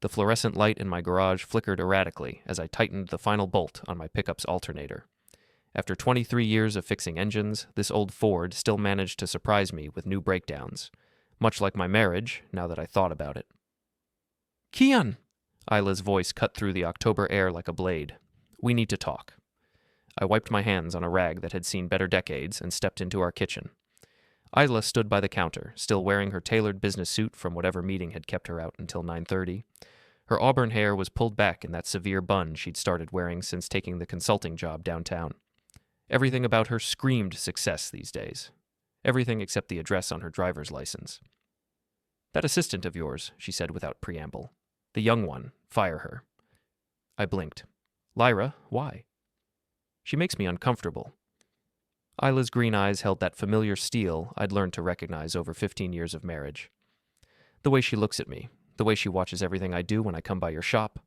The fluorescent light in my garage flickered erratically as I tightened the final bolt on my pickup's alternator. After 23 years of fixing engines, this old Ford still managed to surprise me with new breakdowns, much like my marriage, now that I thought about it. "Kian!" Isla's voice cut through the October air like a blade. "We need to talk." I wiped my hands on a rag that had seen better decades and stepped into our kitchen. Isla stood by the counter, still wearing her tailored business suit from whatever meeting had kept her out until 9:30. Her auburn hair was pulled back in that severe bun she'd started wearing since taking the consulting job downtown. Everything about her screamed success these days. Everything except the address on her driver's license. "That assistant of yours," she said without preamble. "The young one. Fire her." I blinked. "Lyra? Why?" "She makes me uncomfortable." Isla's green eyes held that familiar steel I'd learned to recognize over 15 years of marriage. "The way she looks at me, the way she watches everything I do when I come by your shop."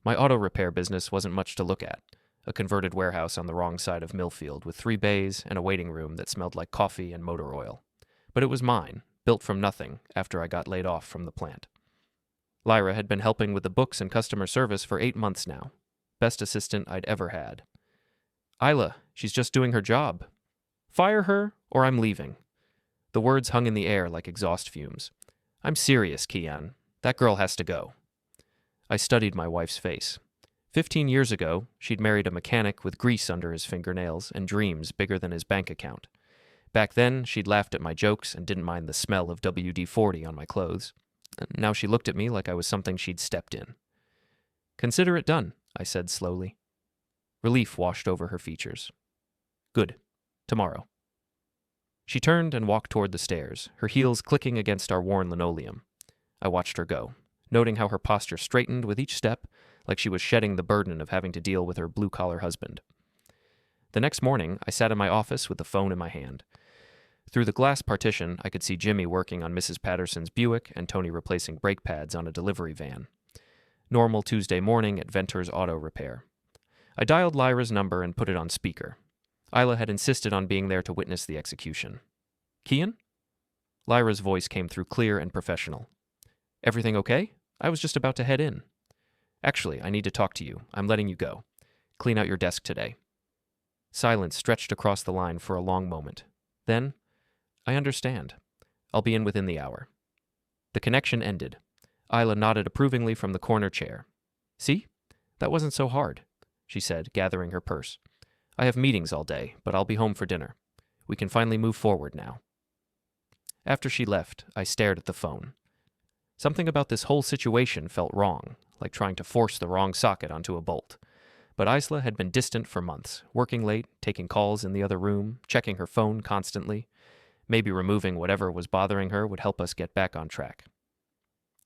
My auto repair business wasn't much to look at, a converted warehouse on the wrong side of Millfield with 3 bays and a waiting room that smelled like coffee and motor oil. But it was mine, built from nothing after I got laid off from the plant. Lyra had been helping with the books and customer service for 8 months now. Best assistant I'd ever had. "Isla, she's just doing her job. Fire her, or I'm leaving." The words hung in the air like exhaust fumes. "I'm serious, Kian. That girl has to go." I studied my wife's face. 15 years ago, she'd married a mechanic with grease under his fingernails and dreams bigger than his bank account. Back then, she'd laughed at my jokes and didn't mind the smell of WD-40 on my clothes. Now she looked at me like I was something she'd stepped in. "Consider it done," I said slowly. Relief washed over her features. "Good. Tomorrow." She turned and walked toward the stairs, her heels clicking against our worn linoleum. I watched her go, noting how her posture straightened with each step, like she was shedding the burden of having to deal with her blue-collar husband. The next morning, I sat in my office with the phone in my hand. Through the glass partition, I could see Jimmy working on Mrs. Patterson's Buick and Tony replacing brake pads on a delivery van. Normal Tuesday morning at Venter's Auto Repair. I dialed Lyra's number and put it on speaker. Isla had insisted on being there to witness the execution. "Kian?" Lyra's voice came through clear and professional. "Everything okay? I was just about to head in." "Actually, I need to talk to you. I'm letting you go. Clean out your desk today." Silence stretched across the line for a long moment. Then, "I understand. I'll be in within the hour." The connection ended. Isla nodded approvingly from the corner chair. "See? That wasn't so hard," she said, gathering her purse. "I have meetings all day, but I'll be home for dinner. We can finally move forward now." After she left, I stared at the phone. Something about this whole situation felt wrong, like trying to force the wrong socket onto a bolt. But Isla had been distant for months, working late, taking calls in the other room, checking her phone constantly. Maybe removing whatever was bothering her would help us get back on track.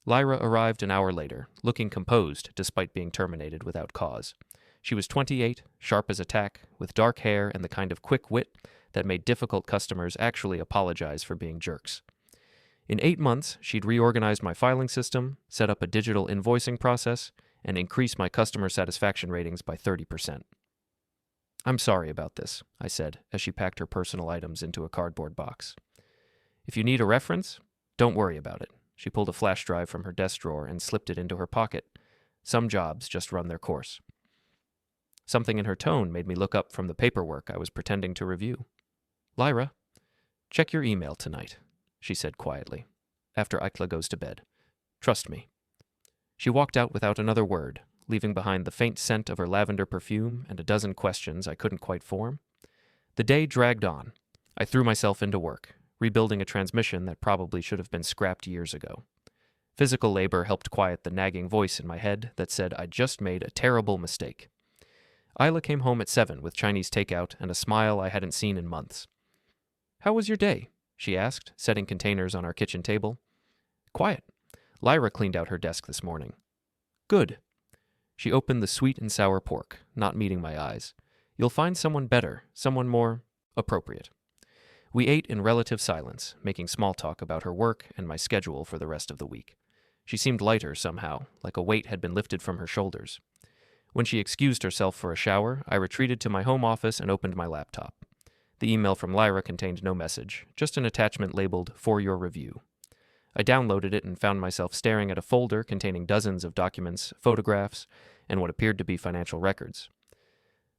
Lyra arrived an hour later, looking composed despite being terminated without cause. She was 28, sharp as a tack, with dark hair and the kind of quick wit that made difficult customers actually apologize for being jerks. In 8 months, she'd reorganized my filing system, set up a digital invoicing process, and increased my customer satisfaction ratings by 30%. "I'm sorry about this," I said, as she packed her personal items into a cardboard box. "If you need a reference, don't worry about it." She pulled a flash drive from her desk drawer and slipped it into her pocket. Some jobs just run their course. Something in her tone made me look up from the paperwork I was pretending to review. "Lyra, check your email tonight," she said quietly, "after Isla goes to bed. Trust me." She walked out without another word, leaving behind the faint scent of her lavender perfume and a dozen questions I couldn't quite form. The day dragged on. I threw myself into work, rebuilding a transmission that probably should have been scrapped years ago. Physical labor helped quiet the nagging voice in my head that said I'd just made a terrible mistake. Isla came home at 7 with Chinese takeout and a smile I hadn't seen in months. "How was your day?" she asked, setting containers on our kitchen table. "Quiet. Lyra cleaned out her desk this morning." "Good." She opened the sweet and sour pork, not meeting my eyes. "You'll find someone better, someone more appropriate." We ate in relative silence, making small talk about her work and my schedule for the rest of the week. She seemed lighter somehow, like a weight had been lifted from her shoulders. When she excused herself for a shower, I retreated to my home office and opened my laptop. The email from Lyra contained no message, just an attachment labeled "For Your Review." I downloaded it and found myself staring at a folder containing dozens of documents, photographs, and what appeared to be financial records.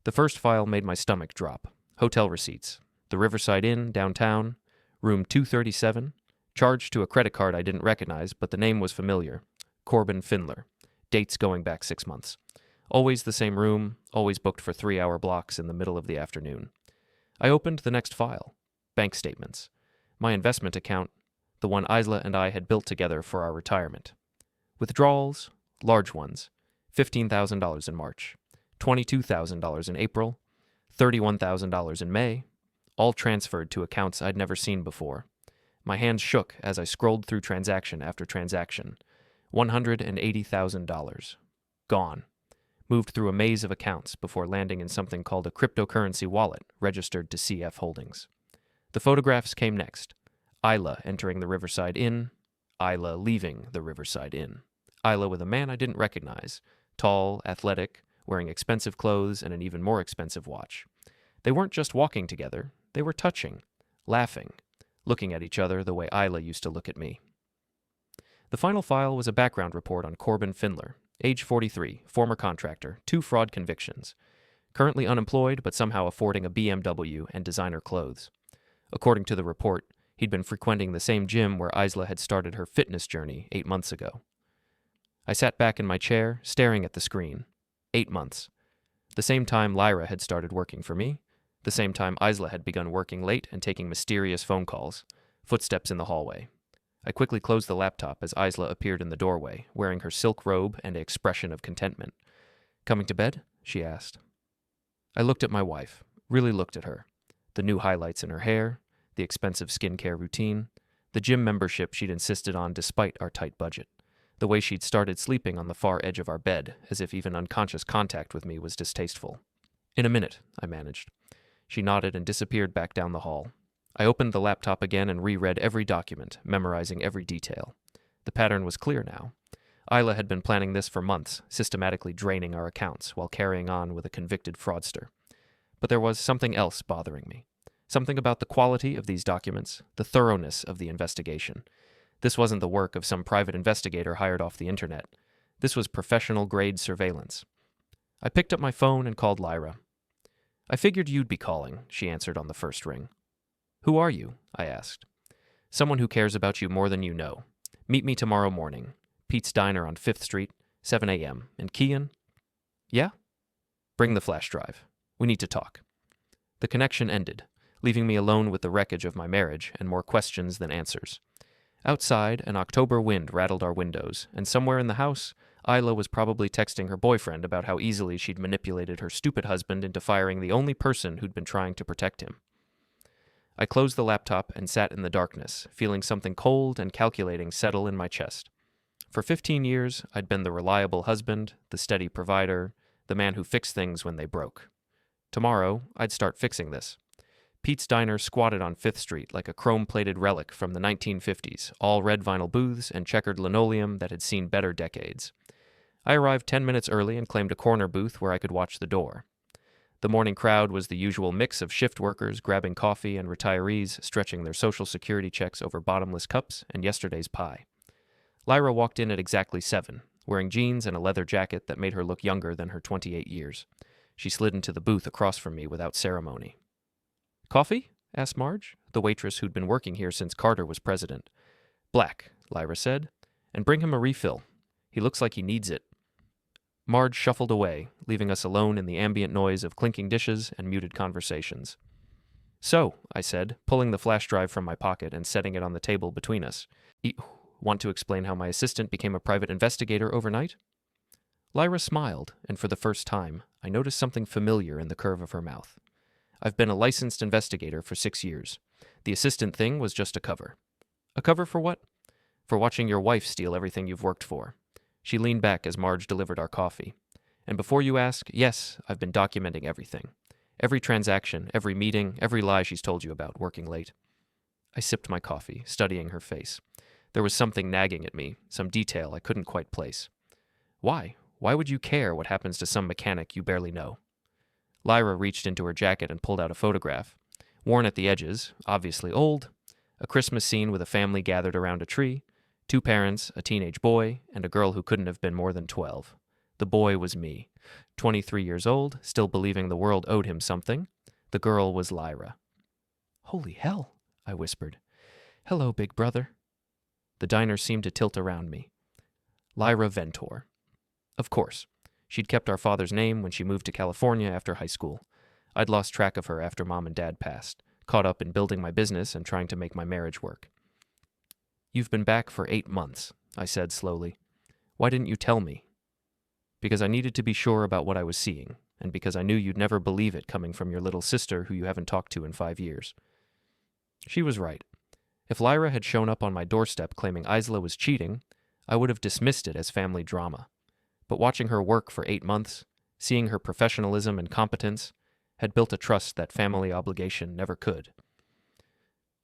The first file made my stomach drop. Hotel receipts. The Riverside Inn, downtown. Room 237. Charged to a credit card I didn't recognize, but the name was familiar. Corbin Finlor. Dates going back 6 months. Always the same room, always booked for 3-hour blocks in the middle of the afternoon. I opened the next file. Bank statements. My investment account, the one Isla and I had built together for our retirement. Withdrawals, large ones. $15,000 in March. $22,000 in April. $31,000 in May. All transferred to accounts I'd never seen before. My hands shook as I scrolled through transaction after transaction. $180,000. Gone. Moved through a maze of accounts before landing in something called a cryptocurrency wallet registered to CF Holdings. The photographs came next. Isla entering the Riverside Inn. Isla leaving the Riverside Inn. Isla with a man I didn't recognize. Tall, athletic, wearing expensive clothes and an even more expensive watch. They weren't just walking together. They were touching, laughing, looking at each other the way Isla used to look at me. The final file was a background report on Corbin Finlor, age 43, former contractor, 2 fraud convictions. Currently unemployed, but somehow affording a BMW and designer clothes. According to the report, he'd been frequenting the same gym where Isla had started her fitness journey 8 months ago. I sat back in my chair, staring at the screen. 8 months. The same time Lyra had started working for me. The same time Isla had begun working late and taking mysterious phone calls. Footsteps in the hallway. I quickly closed the laptop as Isla appeared in the doorway, wearing her silk robe and an expression of contentment. "Coming to bed?" she asked. I looked at my wife, really looked at her. The new highlights in her hair, the expensive skincare routine, the gym membership she'd insisted on despite our tight budget, the way she'd started sleeping on the far edge of our bed, as if even unconscious contact with me was distasteful. "In a minute," I managed. She nodded and disappeared back down the hall. I opened the laptop again and reread every document, memorizing every detail. The pattern was clear now. Isla had been planning this for months, systematically draining our accounts while carrying on with a convicted fraudster. But there was something else bothering me. Something about the quality of these documents, the thoroughness of the investigation. This wasn't the work of some private investigator hired off the internet. This was professional-grade surveillance. I picked up my phone and called Lyra. "I figured you'd be calling," she answered on the first ring. "Who are you?" I asked. "Someone who cares about you more than you know. Meet me tomorrow morning. Pete's Diner on 5th Street, 7 a.m. And Kian?" "Yeah?" "Bring the flash drive. We need to talk." The connection ended, leaving me alone with the wreckage of my marriage and more questions than answers. Outside, an October wind rattled our windows, and somewhere in the house, Isla was probably texting her boyfriend about how easily she'd manipulated her stupid husband into firing the only person who'd been trying to protect him. I closed the laptop and sat in the darkness, feeling something cold and calculating settle in my chest. For 15 years, I'd been the reliable husband, the steady provider, the man who fixed things when they broke. Tomorrow, I'd start fixing this. Pete's Diner squatted on 5th Street like a chrome-plated relic from the 1950s, all red vinyl booths and checkered linoleum that had seen better decades. I arrived 10 minutes early and claimed a corner booth where I could watch the door. The morning crowd was the usual mix of shift workers grabbing coffee and retirees stretching their Social Security checks over bottomless cups and yesterday's pie. Lyra walked in at exactly 7, wearing jeans and a leather jacket that made her look younger than her 28 years. She slid into the booth across from me without ceremony. "Coffee?" asked Marge, the waitress who'd been working here since Carter was president. "Black," Lyra said, "and bring him a refill. He looks like he needs it." Marge shuffled away, leaving us alone in the ambient noise of clinking dishes and muted conversations. "So," I said, pulling the flash drive from my pocket and setting it on the table between us. "Want to explain how my assistant became a private investigator overnight?" Lyra smiled, and for the first time, I noticed something familiar in the curve of her mouth. "I've been a licensed investigator for 6 years. The assistant thing was just a cover." "A cover for what?" "For watching your wife steal everything you've worked for." She leaned back as Marge delivered our coffee. "And before you ask, yes, I've been documenting everything. Every transaction, every meeting, every lie she's told you about, working late." I sipped my coffee, studying her face. There was something nagging at me, some detail I couldn't quite place. "Why? Why would you care what happens to some mechanic you barely know?" Lyra reached into her jacket and pulled out a photograph. Worn at the edges, obviously old. A Christmas scene with a family gathered around a tree. 2 parents, a teenage boy, and a girl who couldn't have been more than 12. The boy was me, 23 years old, still believing the world owed him something. The girl was Lyra. "Holy hell," I whispered. "Hello, big brother." The diner seemed to tilt around me. Lyra Ventor. Of course. She'd kept our father's name when she moved to California after high school. I'd lost track of her after Mom and Dad passed, caught up in building my business and trying to make my marriage work. "You've been back for 8 months, I said slowly. "Why didn't you tell me?" "Because I needed to be sure about what I was seeing, and because I knew you'd never believe it coming from your little sister who you haven't talked to in 5 years. She was right. If Lyra had shown up on my doorstep claiming Isla was cheating, I would have dismissed it as family drama. But watching her work for 8 months, seeing her professionalism and competence, had built a trust that family obligation never could.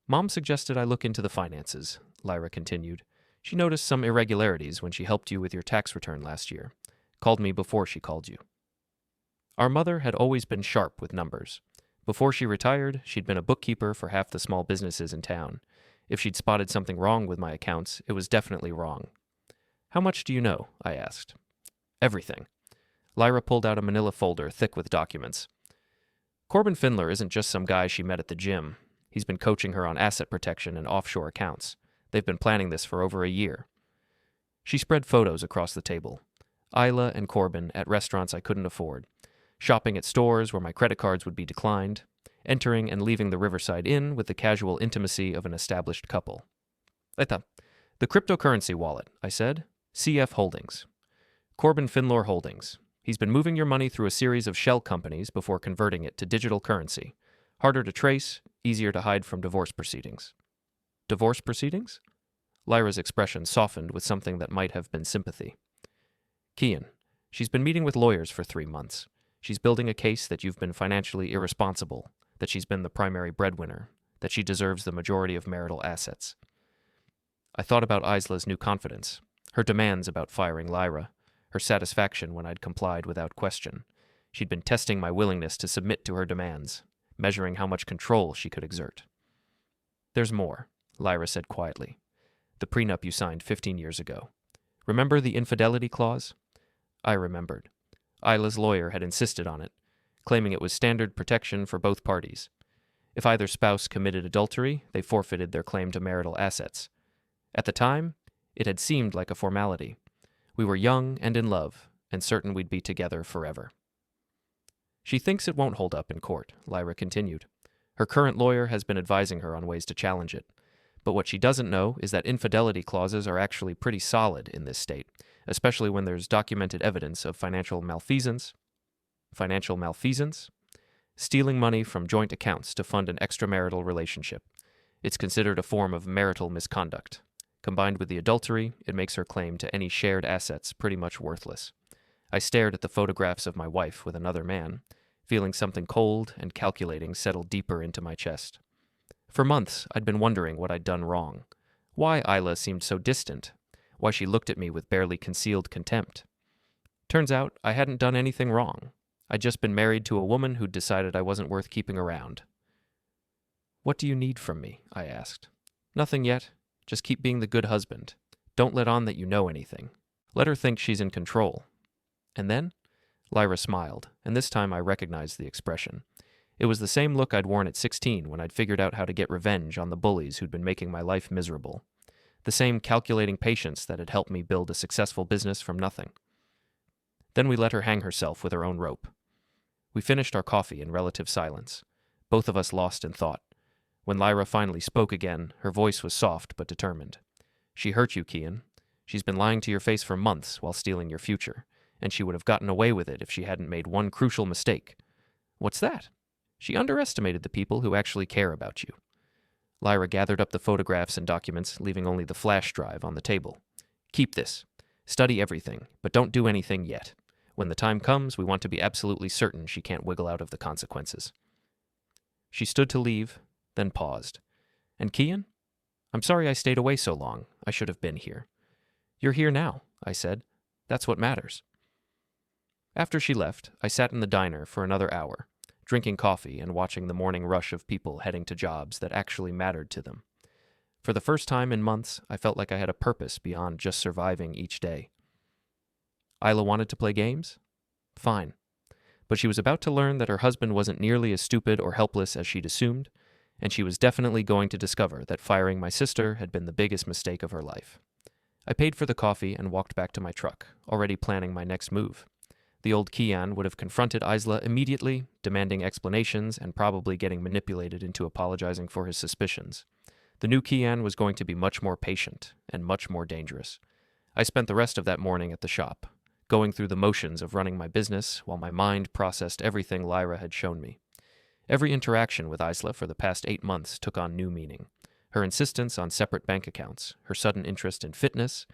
"Mom suggested I look into the finances," Lyra continued. "She noticed some irregularities when she helped you with your tax return last year. Called me before she called you." Our mother had always been sharp with numbers. Before she retired, she'd been a bookkeeper for half the small businesses in town. If she'd spotted something wrong with my accounts, it was definitely wrong. "How much do you know?" I asked. "Everything." Lyra pulled out a manila folder thick with documents. "Corbin Finlor isn't just some guy she met at the gym. He's been coaching her on asset protection and offshore accounts. They've been planning this for over a year." She spread photos across the table. Isla and Corbin at restaurants I couldn't afford, shopping at stores where my credit cards would be declined, entering and leaving the Riverside Inn with the casual intimacy of an established couple. "The cryptocurrency wallet," I said. "CF Holdings. Corbin Finlor Holdings. He's been moving your money through a series of shell companies before converting it to digital currency. Harder to trace, easier to hide from divorce proceedings." "Divorce proceedings?" Lyra's expression softened with something that might have been sympathy. "Kian, she's been meeting with lawyers for 3 months. She's building a case that you've been financially irresponsible, that she's been the primary breadwinner, that she deserves the majority of marital assets." I thought about Isla's new confidence, her demands about firing Lyra, her satisfaction when I'd complied without question. She'd been testing my willingness to submit to her demands, measuring how much control she could exert. "There's more," Lyra said quietly. "The prenup you signed 15 years ago. Remember the infidelity clause?" I remembered. Isla's lawyer had insisted on it, claiming it was standard protection for both parties. If either spouse committed adultery, they forfeited their claim to marital assets. At the time, it had seemed like a formality. We were young and in love, and certain we'd be together forever. "She thinks it won't hold up in court," Lyra continued. "Her current lawyer has been advising her on ways to challenge it. But what she doesn't know is that infidelity clauses are actually pretty solid in this state, especially when there's documented evidence of financial malfeasance, stealing money from joint accounts to fund an extramarital relationship. It's considered a form of marital misconduct. Combined with the adultery, it makes her claim to any shared assets pretty much worthless." I stared at the photographs of my wife with another man, feeling something cold and calculating settle deeper into my chest. For months, I'd been wondering what I'd done wrong. Why Isla seemed so distant. Why she looked at me with barely concealed contempt. Turns out I hadn't done anything wrong. I'd just been married to a woman who'd decided I wasn't worth keeping around. "What do you need from me?" I asked. "Nothing yet. Just keep being the good husband. Don't let on that you know anything. Let her think she's in control." "And then?" Lyra smiled, and this time I recognized the expression. It was the same look I'd worn at 16 when I'd figured out how to get revenge on the bullies who'd been making my life miserable. The same calculating patience that had helped me build a successful business from nothing. Then we let her hang herself with her own rope. We finished our coffee in relative silence, both of us lost in thought. When Lyra finally spoke again, her voice was soft but determined. "She hurt you, Kian. She's been lying to your face for months while stealing your future, and she would have gotten away with it if she hadn't made one crucial mistake." "What's that?" "She underestimated the people who actually care about you." Lyra gathered up the photographs and documents, leaving only the flash drive on the table. "Keep this. Study everything, but don't do anything yet. When the time comes, we want to be absolutely certain she can't wiggle out of the consequences." She stood to leave, then paused. "And Kian? I'm sorry I stayed away so long. I should have been here." "You're here now," I said. "That's what matters." After she left, I sat in the diner for another hour, drinking coffee and watching the morning rush of people heading to jobs that actually mattered to them. For the first time in months, I felt like I had a purpose beyond just surviving each day. Isla wanted to play games? Fine. But she was about to learn that her husband wasn't nearly as stupid or helpless as she'd assumed, and she was definitely going to discover that firing my sister had been the biggest mistake of her life. I paid for the coffee and walked back to my truck, already planning my next move. The old Kian would have confronted Isla immediately, demanding explanations and probably getting manipulated into apologizing for his suspicions. The new Kian was going to be much more patient and much more dangerous. I spent the rest of that morning at the shop, going through the motions of running my business while my mind processed everything Lyra had shown me. Every interaction with Isla for the past 8 months took on new meaning. Her insistence on separate bank accounts, her sudden interest in fitness,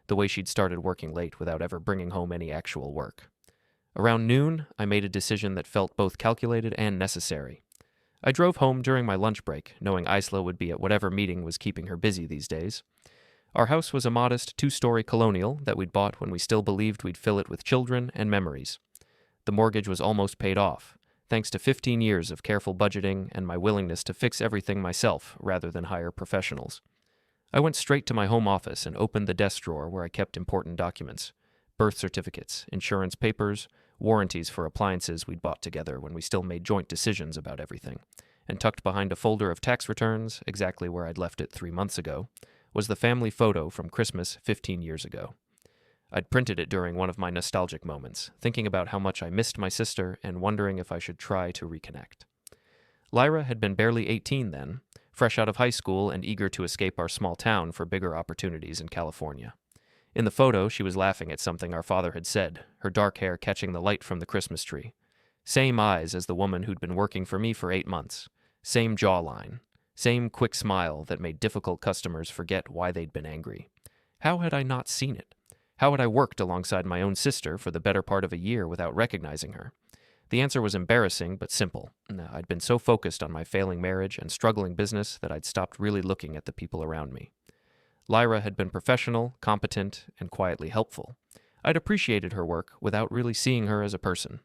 the way she'd started working late without ever bringing home any actual work. Around noon, I made a decision that felt both calculated and necessary. I drove home during my lunch break, knowing Isla would be at whatever meeting was keeping her busy these days. Our house was a modest 2-story colonial that we'd bought when we still believed we'd fill it with children and memories. The mortgage was almost paid off, thanks to 15 years of careful budgeting and my willingness to fix everything myself rather than hire professionals. I went straight to my home office and opened the desk drawer where I kept important documents: birth certificates, insurance papers, warranties for appliances we'd bought together when we still made joint decisions about everything. And tucked behind a folder of tax returns, exactly where I'd left it 3 months ago, was the family photo from Christmas 15 years ago. I'd printed it during one of my nostalgic moments, thinking about how much I missed my sister and wondering if I should try to reconnect. Lyra had been barely 18 then, fresh out of high school and eager to escape our small town for bigger opportunities in California. In the photo, she was laughing at something our father had said, her dark hair catching the light from the Christmas tree. Same eyes as the woman who'd been working for me for 8 months. Same jawline. Same quick smile that made difficult customers forget why they'd been angry. How had I not seen it? How had I worked alongside my own sister for the better part of a year without recognizing her? The answer was embarrassing but simple. I'd been so focused on my failing marriage and struggling business that I'd stopped really looking at the people around me. Lyra had been professional, competent, and quietly helpful. I'd appreciated her work without really seeing her as a person.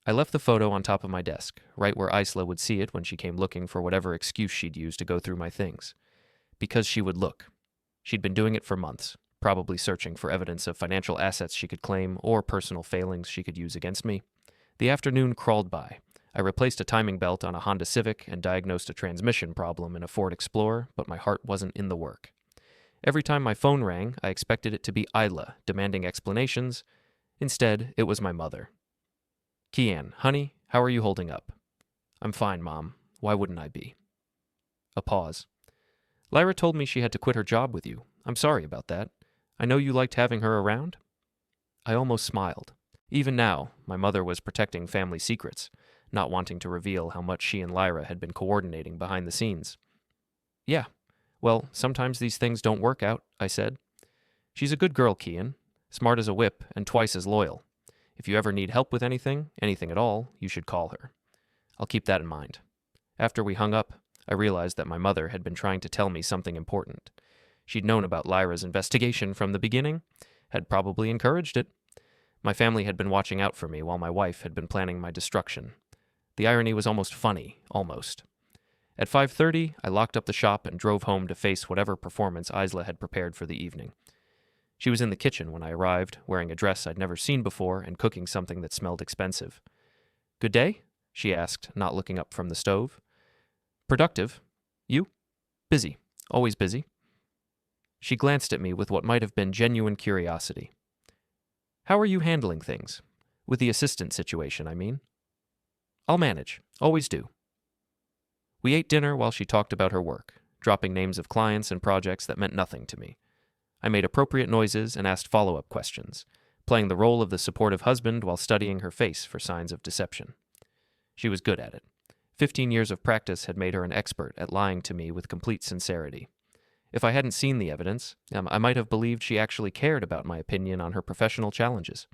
I left the photo on top of my desk, right where Isla would see it when she came looking for whatever excuse she'd use to go through my things. Because she would look. She'd been doing it for months, probably searching for evidence of financial assets she could claim or personal failings she could use against me. The afternoon crawled by. I replaced a timing belt on a Honda Civic and diagnosed a transmission problem in a Ford Explorer, but my heart wasn't in the work. Every time my phone rang, I expected it to be Isla, demanding explanations. Instead, it was my mother. "Kian, honey, how are you holding up?" "I'm fine, Mom. Why wouldn't I be?" A pause. "Lyra told me she had to quit her job with you. I'm sorry about that. I know you liked having her around." I almost smiled. Even now, my mother was protecting family secrets, not wanting to reveal how much she and Lyra had been coordinating behind the scenes. "Yeah. Well, sometimes these things don't work out," I said. "She's a good girl, Kian. Smart as a whip and twice as loyal. If you ever need help with anything at all, you should call her." I'll keep that in mind. After we hung up, I realized that my mother had been trying to tell me something important. She'd known about Lyra's investigation from the beginning, had probably encouraged it. My family had been watching out for me while my wife had been planning my destruction. The irony was almost funny, almost. At 5:30, I locked up the shop and drove home to face whatever performance Isla had prepared for the evening. She was in the kitchen when I arrived, wearing a dress I'd never seen before and cooking something that smelled expensive. "Good day?" she asked, not looking up from the stove. "Productive. You?" "Busy. Always busy." She glanced at me with what might have been genuine curiosity. "How are you handling things? With the assistant situation, I mean." "I'll manage. Always do." We ate dinner while she talked about her work, dropping names of clients and projects that meant nothing to me. I made appropriate noises and asked follow-up questions, playing the role of the supportive husband while studying her face for signs of deception. She was good at it. 15 years of practice had made her an expert at lying to me with complete sincerity. If I hadn't seen the evidence, I might have believed she actually cared about my opinion on her professional challenges.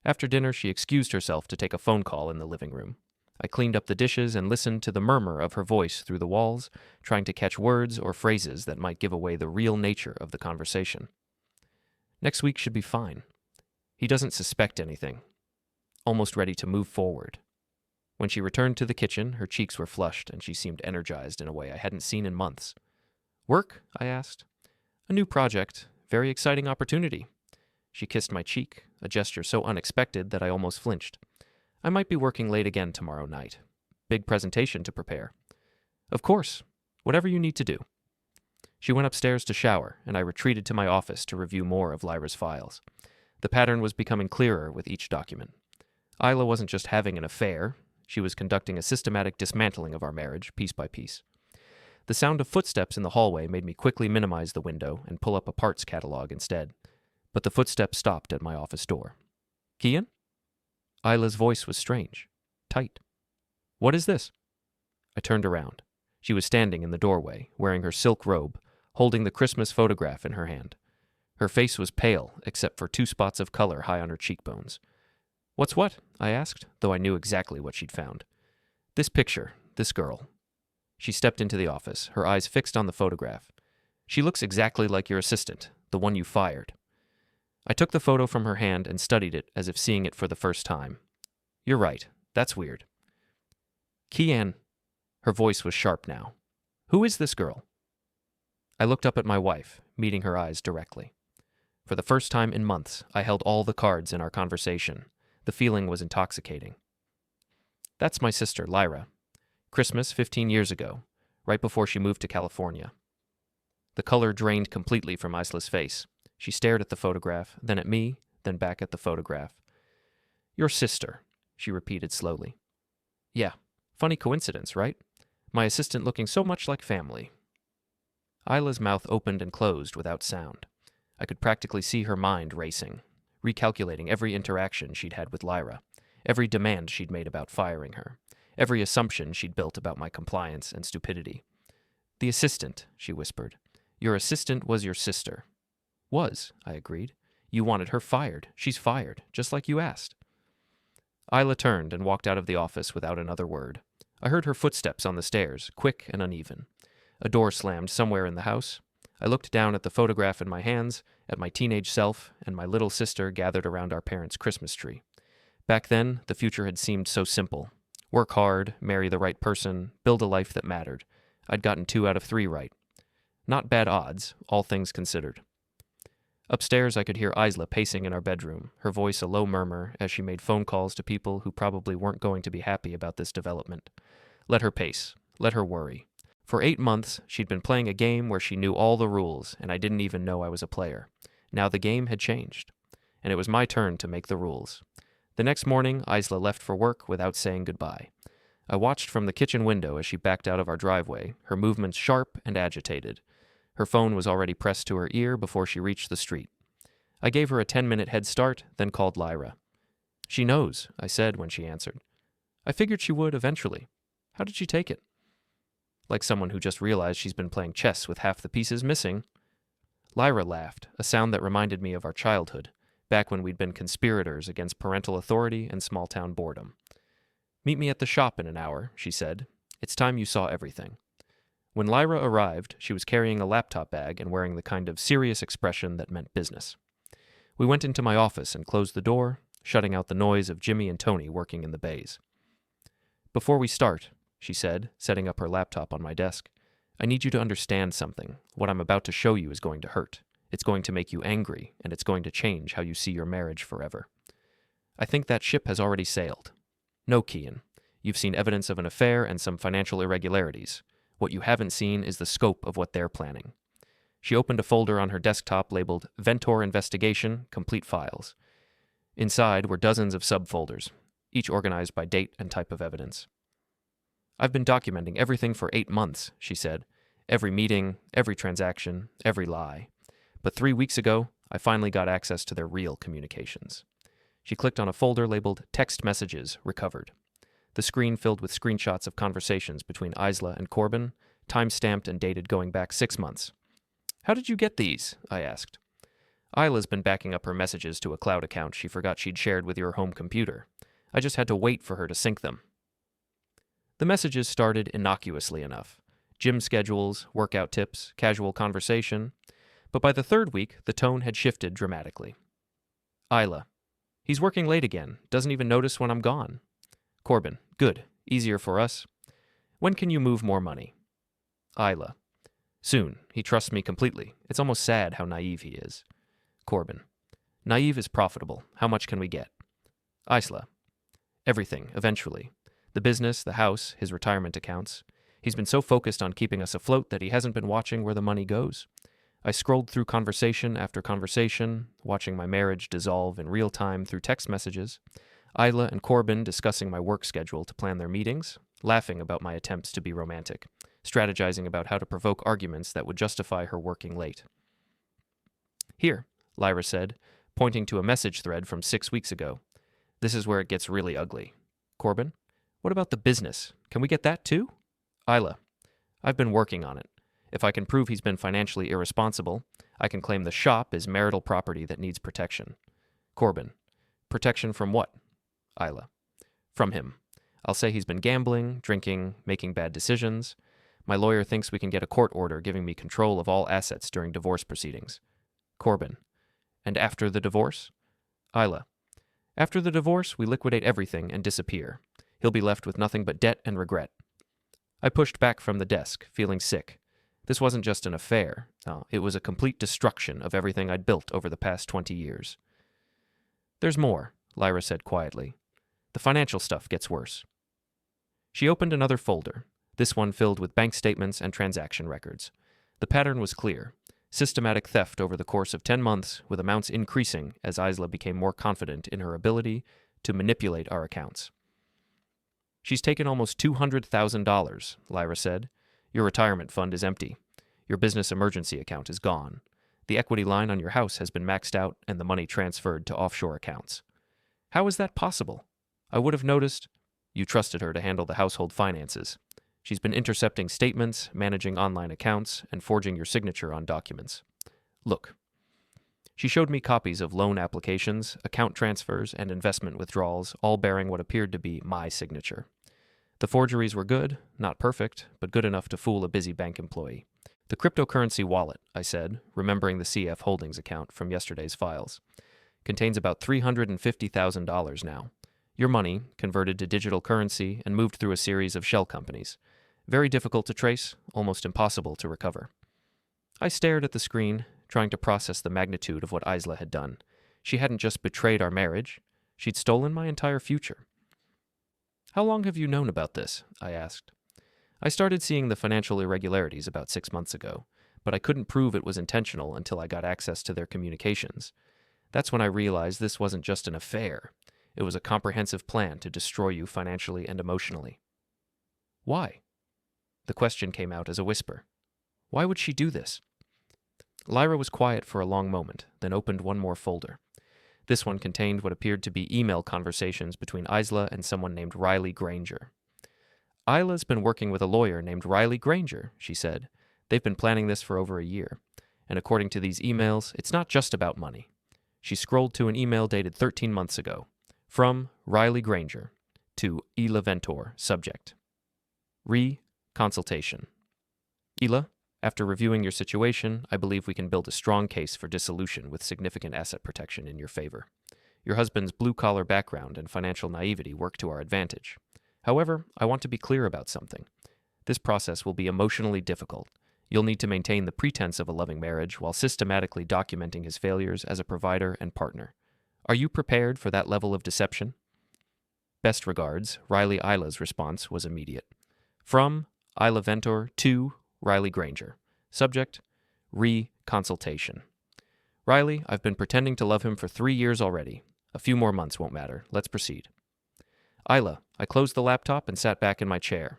After dinner, she excused herself to take a phone call in the living room. I cleaned up the dishes and listened to the murmur of her voice through the walls, trying to catch words or phrases that might give away the real nature of the conversation. "Next week should be fine. He doesn't suspect anything." Almost ready to move forward. When she returned to the kitchen, her cheeks were flushed and she seemed energized in a way I hadn't seen in months. Work? I asked. A new project. Very exciting opportunity. She kissed my cheek, a gesture so unexpected that I almost flinched. I might be working late again tomorrow night. Big presentation to prepare. Of course. Whatever you need to do. She went upstairs to shower, and I retreated to my office to review more of Lyra's files. The pattern was becoming clearer with each document. Isla wasn't just having an affair. She was conducting a systematic dismantling of our marriage, piece by piece. The sound of footsteps in the hallway made me quickly minimize the window and pull up a parts catalog instead. But the footsteps stopped at my office door. Kian? Isla's voice was strange, tight. What is this? I turned around. She was standing in the doorway, wearing her silk robe, holding the Christmas photograph in her hand. Her face was pale, except for 2 spots of color high on her cheekbones. What's what? I asked, though I knew exactly what she'd found. This picture, this girl. She stepped into the office, her eyes fixed on the photograph. She looks exactly like your assistant, the one you fired. I took the photo from her hand and studied it as if seeing it for the first time. You're right. That's weird. Kian. Her voice was sharp now. Who is this girl? I looked up at my wife, meeting her eyes directly. For the first time in months, I held all the cards in our conversation. The feeling was intoxicating. That's my sister, Lyra. Christmas 15 years ago, right before she moved to California. The color drained completely from Isla's face. She stared at the photograph, then at me, then back at the photograph. Your sister, she repeated slowly. Yeah, funny coincidence, right? My assistant looking so much like family. Isla's mouth opened and closed without sound. I could practically see her mind racing, recalculating every interaction she'd had with Lyra, every demand she'd made about firing her, every assumption she'd built about my compliance and stupidity. The assistant, she whispered. Your assistant was your sister. Was, I agreed. You wanted her fired. She's fired, just like you asked. Isla turned and walked out of the office without another word. I heard her footsteps on the stairs, quick and uneven. A door slammed somewhere in the house. I looked down at the photograph in my hands, at my teenage self, and my little sister gathered around our parents' Christmas tree. Back then, the future had seemed so simple. Work hard, marry the right person, build a life that mattered. I'd gotten 2 out of 3 right. Not bad odds, all things considered. Upstairs, I could hear Isla pacing in our bedroom, her voice a low murmur as she made phone calls to people who probably weren't going to be happy about this development. Let her pace. Let her worry. For 8 months, she'd been playing a game where she knew all the rules, and I didn't even know I was a player. Now the game had changed, and it was my turn to make the rules. The next morning, Isla left for work without saying goodbye. I watched from the kitchen window as she backed out of our driveway, her movements sharp and agitated. Her phone was already pressed to her ear before she reached the street. I gave her a 10-minute head start, then called Lyra. She knows, I said when she answered. I figured she would eventually. How did she take it? Like someone who just realized she's been playing chess with half the pieces missing. Lyra laughed, a sound that reminded me of our childhood, back when we'd been conspirators against parental authority and small-town boredom. Meet me at the shop in an hour, she said. It's time you saw everything. When Lyra arrived, she was carrying a laptop bag and wearing the kind of serious expression that meant business. We went into my office and closed the door, shutting out the noise of Jimmy and Tony working in the bays. Before we start, she said, setting up her laptop on my desk, I need you to understand something. What I'm about to show you is going to hurt. It's going to make you angry, and it's going to change how you see your marriage forever. I think that ship has already sailed. No, Kian. You've seen evidence of an affair and some financial irregularities. What you haven't seen is the scope of what they're planning. She opened a folder on her desktop labeled Ventor Investigation, Complete Files. Inside were dozens of subfolders, each organized by date and type of evidence. I've been documenting everything for 8 months, she said. Every meeting, every transaction, every lie. But 3 weeks ago, I finally got access to their real communications. She clicked on a folder labeled Text Messages Recovered. The screen filled with screenshots of conversations between Isla and Corbin, time-stamped and dated going back 6 months. How did you get these? I asked. Isla's been backing up her messages to a cloud account she forgot she'd shared with your home computer. I just had to wait for her to sync them. The messages started innocuously enough. Gym schedules, workout tips, casual conversation. But by the 3rd week, the tone had shifted dramatically. Isla. He's working late again. Doesn't even notice when I'm gone. Corbin. Good. Easier for us. When can you move more money? Isla. Soon. He trusts me completely. It's almost sad how naive he is. Corbin. Naive is profitable. How much can we get? Isla. Everything, eventually. The business, the house, his retirement accounts. He's been so focused on keeping us afloat that he hasn't been watching where the money goes. I scrolled through conversation after conversation, watching my marriage dissolve in real time through text messages, Isla and Corbin discussing my work schedule to plan their meetings, laughing about my attempts to be romantic, strategizing about how to provoke arguments that would justify her working late. Here, Lyra said, pointing to a message thread from 6 weeks ago. This is where it gets really ugly. Corbin, what about the business? Can we get that too? Isla, I've been working on it. If I can prove he's been financially irresponsible, I can claim the shop is marital property that needs protection. Corbin, protection from what? Isla, from him. I'll say he's been gambling, drinking, making bad decisions. My lawyer thinks we can get a court order giving me control of all assets during divorce proceedings. Corbin, and after the divorce? Isla, after the divorce, we liquidate everything and disappear. He'll be left with nothing but debt and regret. I pushed back from the desk, feeling sick. This wasn't just an affair. No, it was a complete destruction of everything I'd built over the past 20 years. There's more, Lyra said quietly. The financial stuff gets worse. She opened another folder, this one filled with bank statements and transaction records. The pattern was clear. Systematic theft over the course of 10 months, with amounts increasing as Isla became more confident in her ability to manipulate our accounts. She's taken almost $200,000, Lyra said. Your retirement fund is empty. Your business emergency account is gone. The equity line on your house has been maxed out and the money transferred to offshore accounts. How is that possible? I would have noticed. You trusted her to handle the household finances. She's been intercepting statements, managing online accounts, and forging your signature on documents. Look. She showed me copies of loan applications, account transfers, and investment withdrawals, all bearing what appeared to be my signature. The forgeries were good, not perfect, but good enough to fool a busy bank employee. The cryptocurrency wallet, I said, remembering the CF Holdings account from yesterday's files, contains about $350,000 now. Your money, converted to digital currency and moved through a series of shell companies. Very difficult to trace, almost impossible to recover. I stared at the screen, trying to process the magnitude of what Isla had done. She hadn't just betrayed our marriage, she'd stolen my entire future. How long have you known about this? I asked. I started seeing the financial irregularities about 6 months ago, but I couldn't prove it was intentional until I got access to their communications. That's when I realized this wasn't just an affair. It was a comprehensive plan to destroy you financially and emotionally. Why? The question came out as a whisper. Why would she do this? Lyra was quiet for a long moment, then opened one more folder. This one contained what appeared to be email conversations between Isla and someone named Riley Granger. Isla's been working with a lawyer named Riley Granger, she said. They've been planning this for over a year. And according to these emails, it's not just about money. She scrolled to an email dated 13 months ago. From Riley Granger to Isla Ventor, subject. Consultation. Isla, after reviewing your situation, I believe we can build a strong case for dissolution with significant asset protection in your favor. Your husband's blue-collar background and financial naivety work to our advantage. However, I want to be clear about something. This process will be emotionally difficult. You'll need to maintain the pretense of a loving marriage while systematically documenting his failures as a provider and partner. Are you prepared for that level of deception? Best regards, Riley Isla's response was immediate. From Isla Ventor to Riley Granger. Subject, consultation. Riley, I've been pretending to love him for 3 years already. A few more months won't matter. Let's proceed. Isla, I closed the laptop and sat back in my chair.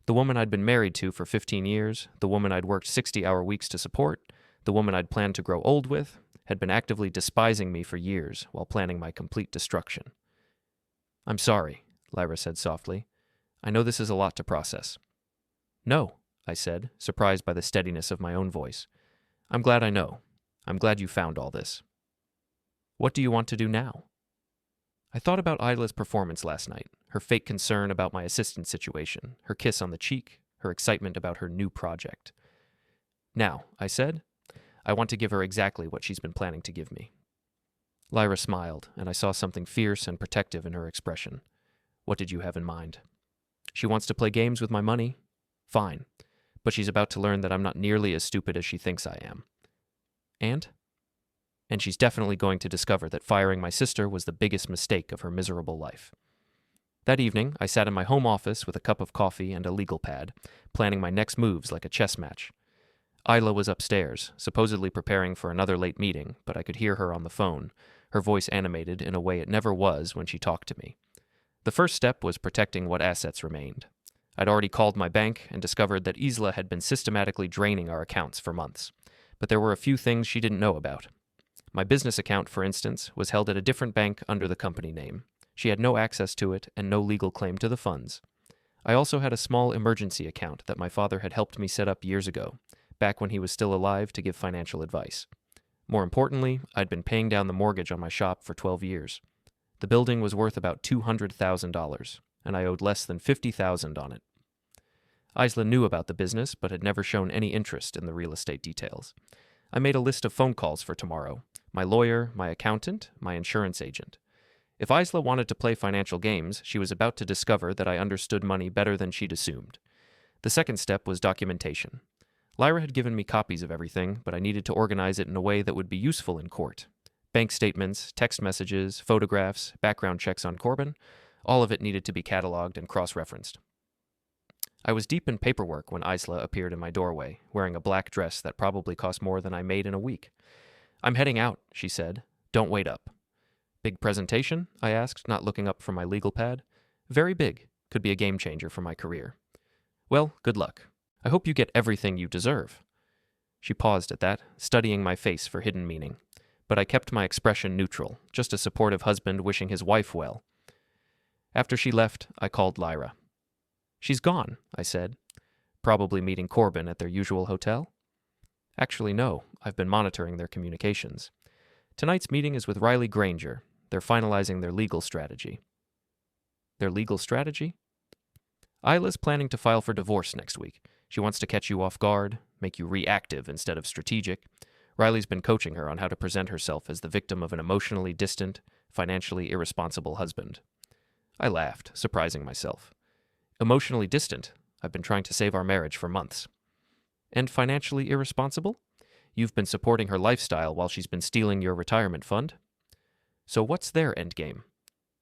The woman I'd been married to for 15 years, the woman I'd worked 60-hour weeks to support, the woman I'd planned to grow old with, had been actively despising me for years while planning my complete destruction. I'm sorry, Lyra said softly. I know this is a lot to process. No, I said, surprised by the steadiness of my own voice. I'm glad I know. I'm glad you found all this. What do you want to do now? I thought about Isla's performance last night, her fake concern about my assistant situation, her kiss on the cheek, her excitement about her new project. Now, I said, I want to give her exactly what she's been planning to give me. Lyra smiled, and I saw something fierce and protective in her expression. What did you have in mind? She wants to play games with my money? Fine. But she's about to learn that I'm not nearly as stupid as she thinks I am. And she's definitely going to discover that firing my sister was the biggest mistake of her miserable life. That evening, I sat in my home office with a cup of coffee and a legal pad, planning my next moves like a chess match. Isla was upstairs, supposedly preparing for another late meeting, but I could hear her on the phone, her voice animated in a way it never was when she talked to me. The first step was protecting what assets remained. I'd already called my bank and discovered that Isla had been systematically draining our accounts for months, but there were a few things she didn't know about. My business account, for instance, was held at a different bank under the company name. She had no access to it and no legal claim to the funds. I also had a small emergency account that my father had helped me set up years ago, back when he was still alive, to give financial advice. More importantly, I'd been paying down the mortgage on my shop for 12 years. The building was worth about $200,000, and I owed less than $50,000 on it. Isla knew about the business, but had never shown any interest in the real estate details. I made a list of phone calls for tomorrow: my lawyer, my accountant, my insurance agent. If Isla wanted to play financial games, she was about to discover that I understood money better than she'd assumed. The second step was documentation. Lyra had given me copies of everything, but I needed to organize it in a way that would be useful in court. Bank statements, text messages, photographs, background checks on Corbin, all of it needed to be cataloged and cross-referenced. I was deep in paperwork when Isla appeared in my doorway, wearing a black dress that probably cost more than I made in a week. "I'm heading out," she said. "Don't wait up." "Big presentation?" I asked, not looking up from my legal pad. "Very big. Could be a game changer for my career." "Well, good luck. I hope you get everything you deserve." She paused at that, studying my face for hidden meaning. But I kept my expression neutral, just a supportive husband wishing his wife well. After she left, I called Lyra. "She's gone," I said. "Probably meeting Corbin at their usual hotel?" "Actually, no. I've been monitoring their communications. Tonight's meeting is with Riley Granger. They're finalizing their legal strategy." "Their legal strategy?" "Isla's planning to file for divorce next week. She wants to catch you off guard, make you reactive instead of strategic. Riley's been coaching her on how to present herself as the victim of an emotionally distant, financially irresponsible husband." I laughed, surprising myself. "Emotionally distant? I've been trying to save our marriage for months." "And financially irresponsible? You've been supporting her lifestyle while she's been stealing your retirement fund." "So what's their endgame?"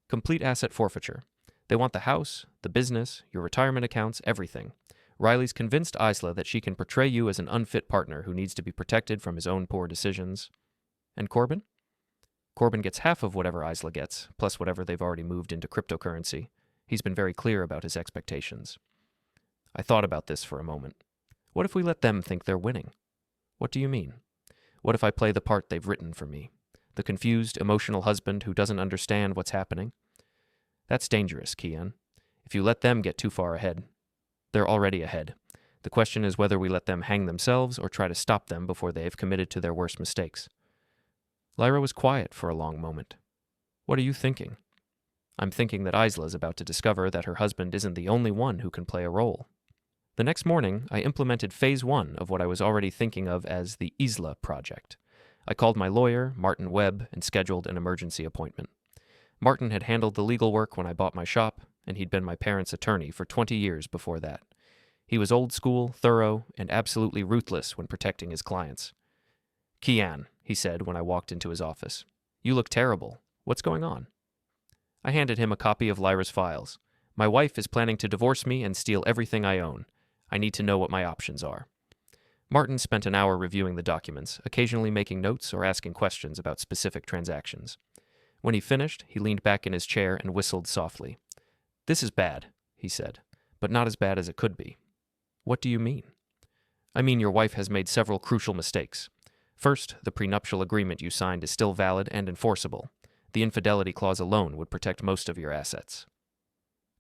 "Complete asset forfeiture. They want the house, the business, your retirement accounts, everything. Riley's convinced Isla that she can portray you as an unfit partner who needs to be protected from his own poor decisions." "And Corbin?" "Corbin gets half of whatever Isla gets, plus whatever they've already moved into cryptocurrency. He's been very clear about his expectations." I thought about this for a moment. What if we let them think they're winning? "What do you mean?" "What if I play the part they've written for me? The confused, emotional husband who doesn't understand what's happening?" "That's dangerous, Kian. If you let them get too far ahead, they're already ahead. The question is whether we let them hang themselves or try to stop them before they have committed to their worst mistakes." Lyra was quiet for a long moment. "What are you thinking?" "I'm thinking that Isla is about to discover that her husband isn't the only one who can play a role." The next morning, I implemented phase 1 of what I was already thinking of as the Isla project. I called my lawyer, Martin Webb, and scheduled an emergency appointment. Martin had handled the legal work when I bought my shop, and he'd been my parents' attorney for 20 years before that. He was old school, thorough, and absolutely ruthless when protecting his clients. "Kian," he said when I walked into his office, "you look terrible. What's going on?" I handed him a copy of Lyra's files. "My wife is planning to divorce me and steal everything I own. I need to know what my options are." Martin spent an hour reviewing the documents, occasionally making notes or asking questions about specific transactions. When he finished, he leaned back in his chair and whistled softly. "This is bad," he said, "but not as bad as it could be." "What do you mean?" "I mean your wife has made several crucial mistakes. First, the prenuptial agreement you signed is still valid and enforceable. The infidelity clause alone would protect most of your assets."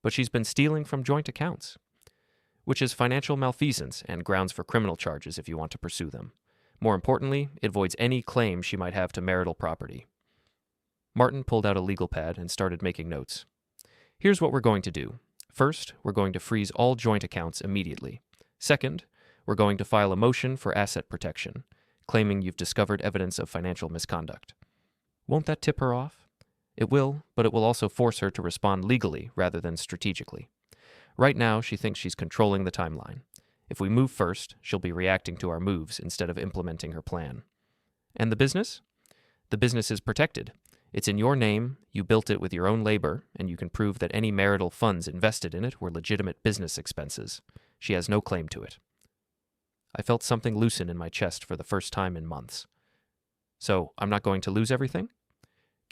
"But she's been stealing from joint accounts." "Which is financial malfeasance and grounds for criminal charges if you want to pursue them. More importantly, it voids any claim she might have to marital property." Martin pulled out a legal pad and started making notes. "Here's what we're going to do. First, we're going to freeze all joint accounts immediately. Second, we're going to file a motion for asset protection, claiming you've discovered evidence of financial misconduct." "Won't that tip her off?" "It will, but it will also force her to respond legally rather than strategically. Right now, she thinks she's controlling the timeline. If we move first, she'll be reacting to our moves instead of implementing her plan. And the business? The business is protected. It's in your name, you built it with your own labor, and you can prove that any marital funds invested in it were legitimate business expenses. She has no claim to it. I felt something loosen in my chest for the first time in months. So, I'm not going to lose everything?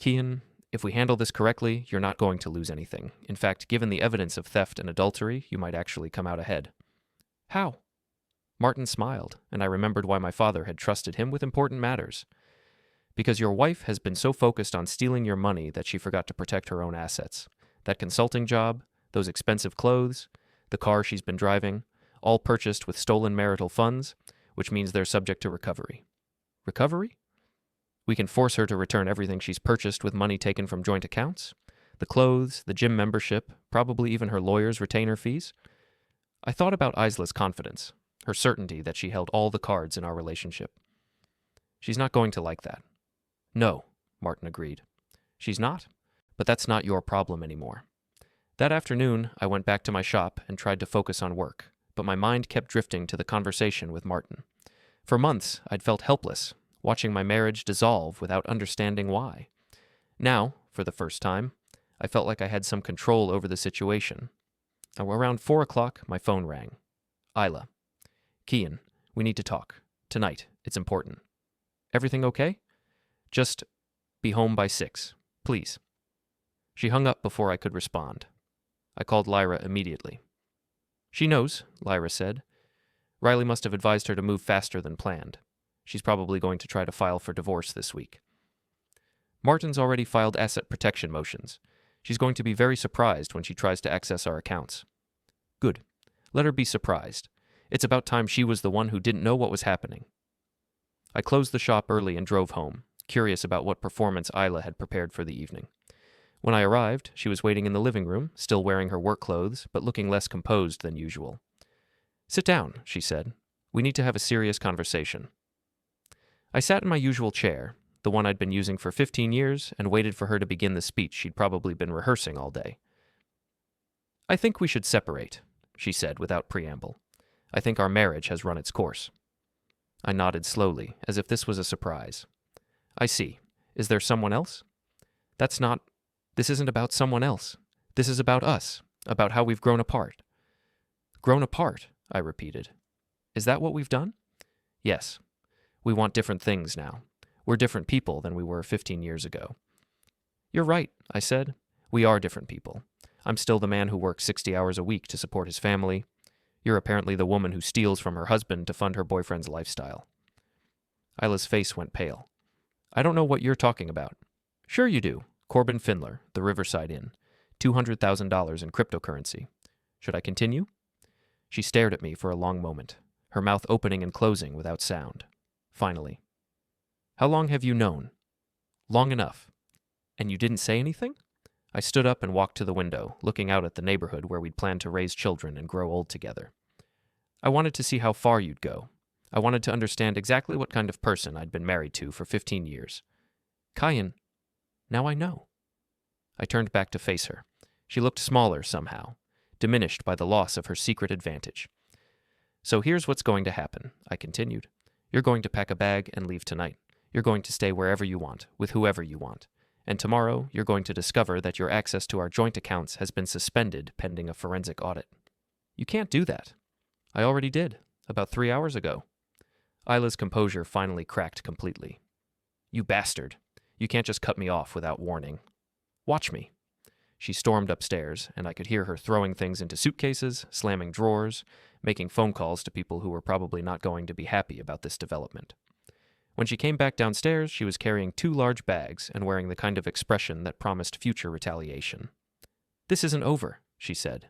Kian, if we handle this correctly, you're not going to lose anything. In fact, given the evidence of theft and adultery, you might actually come out ahead. How? Martin smiled, and I remembered why my father had trusted him with important matters. Because your wife has been so focused on stealing your money that she forgot to protect her own assets. That consulting job, those expensive clothes, the car she's been driving, all purchased with stolen marital funds, which means they're subject to recovery. Recovery? We can force her to return everything she's purchased with money taken from joint accounts. The clothes, the gym membership, probably even her lawyer's retainer fees. I thought about Isla's confidence, her certainty that she held all the cards in our relationship. She's not going to like that. No, Martin agreed. She's not, but that's not your problem anymore. That afternoon, I went back to my shop and tried to focus on work, but my mind kept drifting to the conversation with Martin. For months, I'd felt helpless, watching my marriage dissolve without understanding why. Now, for the first time, I felt like I had some control over the situation. Around 4 o'clock, my phone rang. Isla. Kian, we need to talk. Tonight. It's important. Everything okay? Just be home by 6, please. She hung up before I could respond. I called Lyra immediately. She knows, Lyra said. Riley must have advised her to move faster than planned. She's probably going to try to file for divorce this week. Martin's already filed asset protection motions. She's going to be very surprised when she tries to access our accounts. Good. Let her be surprised. It's about time she was the one who didn't know what was happening. I closed the shop early and drove home, curious about what performance Isla had prepared for the evening. When I arrived, she was waiting in the living room, still wearing her work clothes, but looking less composed than usual. Sit down, she said. We need to have a serious conversation. I sat in my usual chair, the one I'd been using for 15 years, and waited for her to begin the speech she'd probably been rehearsing all day. I think we should separate, she said without preamble. I think our marriage has run its course. I nodded slowly, as if this was a surprise. I see. Is there someone else? This isn't about someone else. This is about us, about how we've grown apart. Grown apart, I repeated. Is that what we've done? Yes. We want different things now. We're different people than we were 15 years ago. You're right, I said. We are different people. I'm still the man who works 60 hours a week to support his family. You're apparently the woman who steals from her husband to fund her boyfriend's lifestyle. Isla's face went pale. I don't know what you're talking about. Sure you do. Corbin Finlor, the Riverside Inn. $200,000 in cryptocurrency. Should I continue? She stared at me for a long moment, her mouth opening and closing without sound. Finally. How long have you known? Long enough. And you didn't say anything? I stood up and walked to the window, looking out at the neighborhood where we'd planned to raise children and grow old together. I wanted to see how far you'd go. I wanted to understand exactly what kind of person I'd been married to for 15 years. Kian, now I know. I turned back to face her. She looked smaller somehow, diminished by the loss of her secret advantage. So here's what's going to happen, I continued. You're going to pack a bag and leave tonight. You're going to stay wherever you want, with whoever you want. And tomorrow, you're going to discover that your access to our joint accounts has been suspended pending a forensic audit. You can't do that. I already did, about 3 hours ago. Isla's composure finally cracked completely. You bastard. You can't just cut me off without warning. Watch me. She stormed upstairs, and I could hear her throwing things into suitcases, slamming drawers, making phone calls to people who were probably not going to be happy about this development. When she came back downstairs, she was carrying 2 large bags and wearing the kind of expression that promised future retaliation. This isn't over, she said.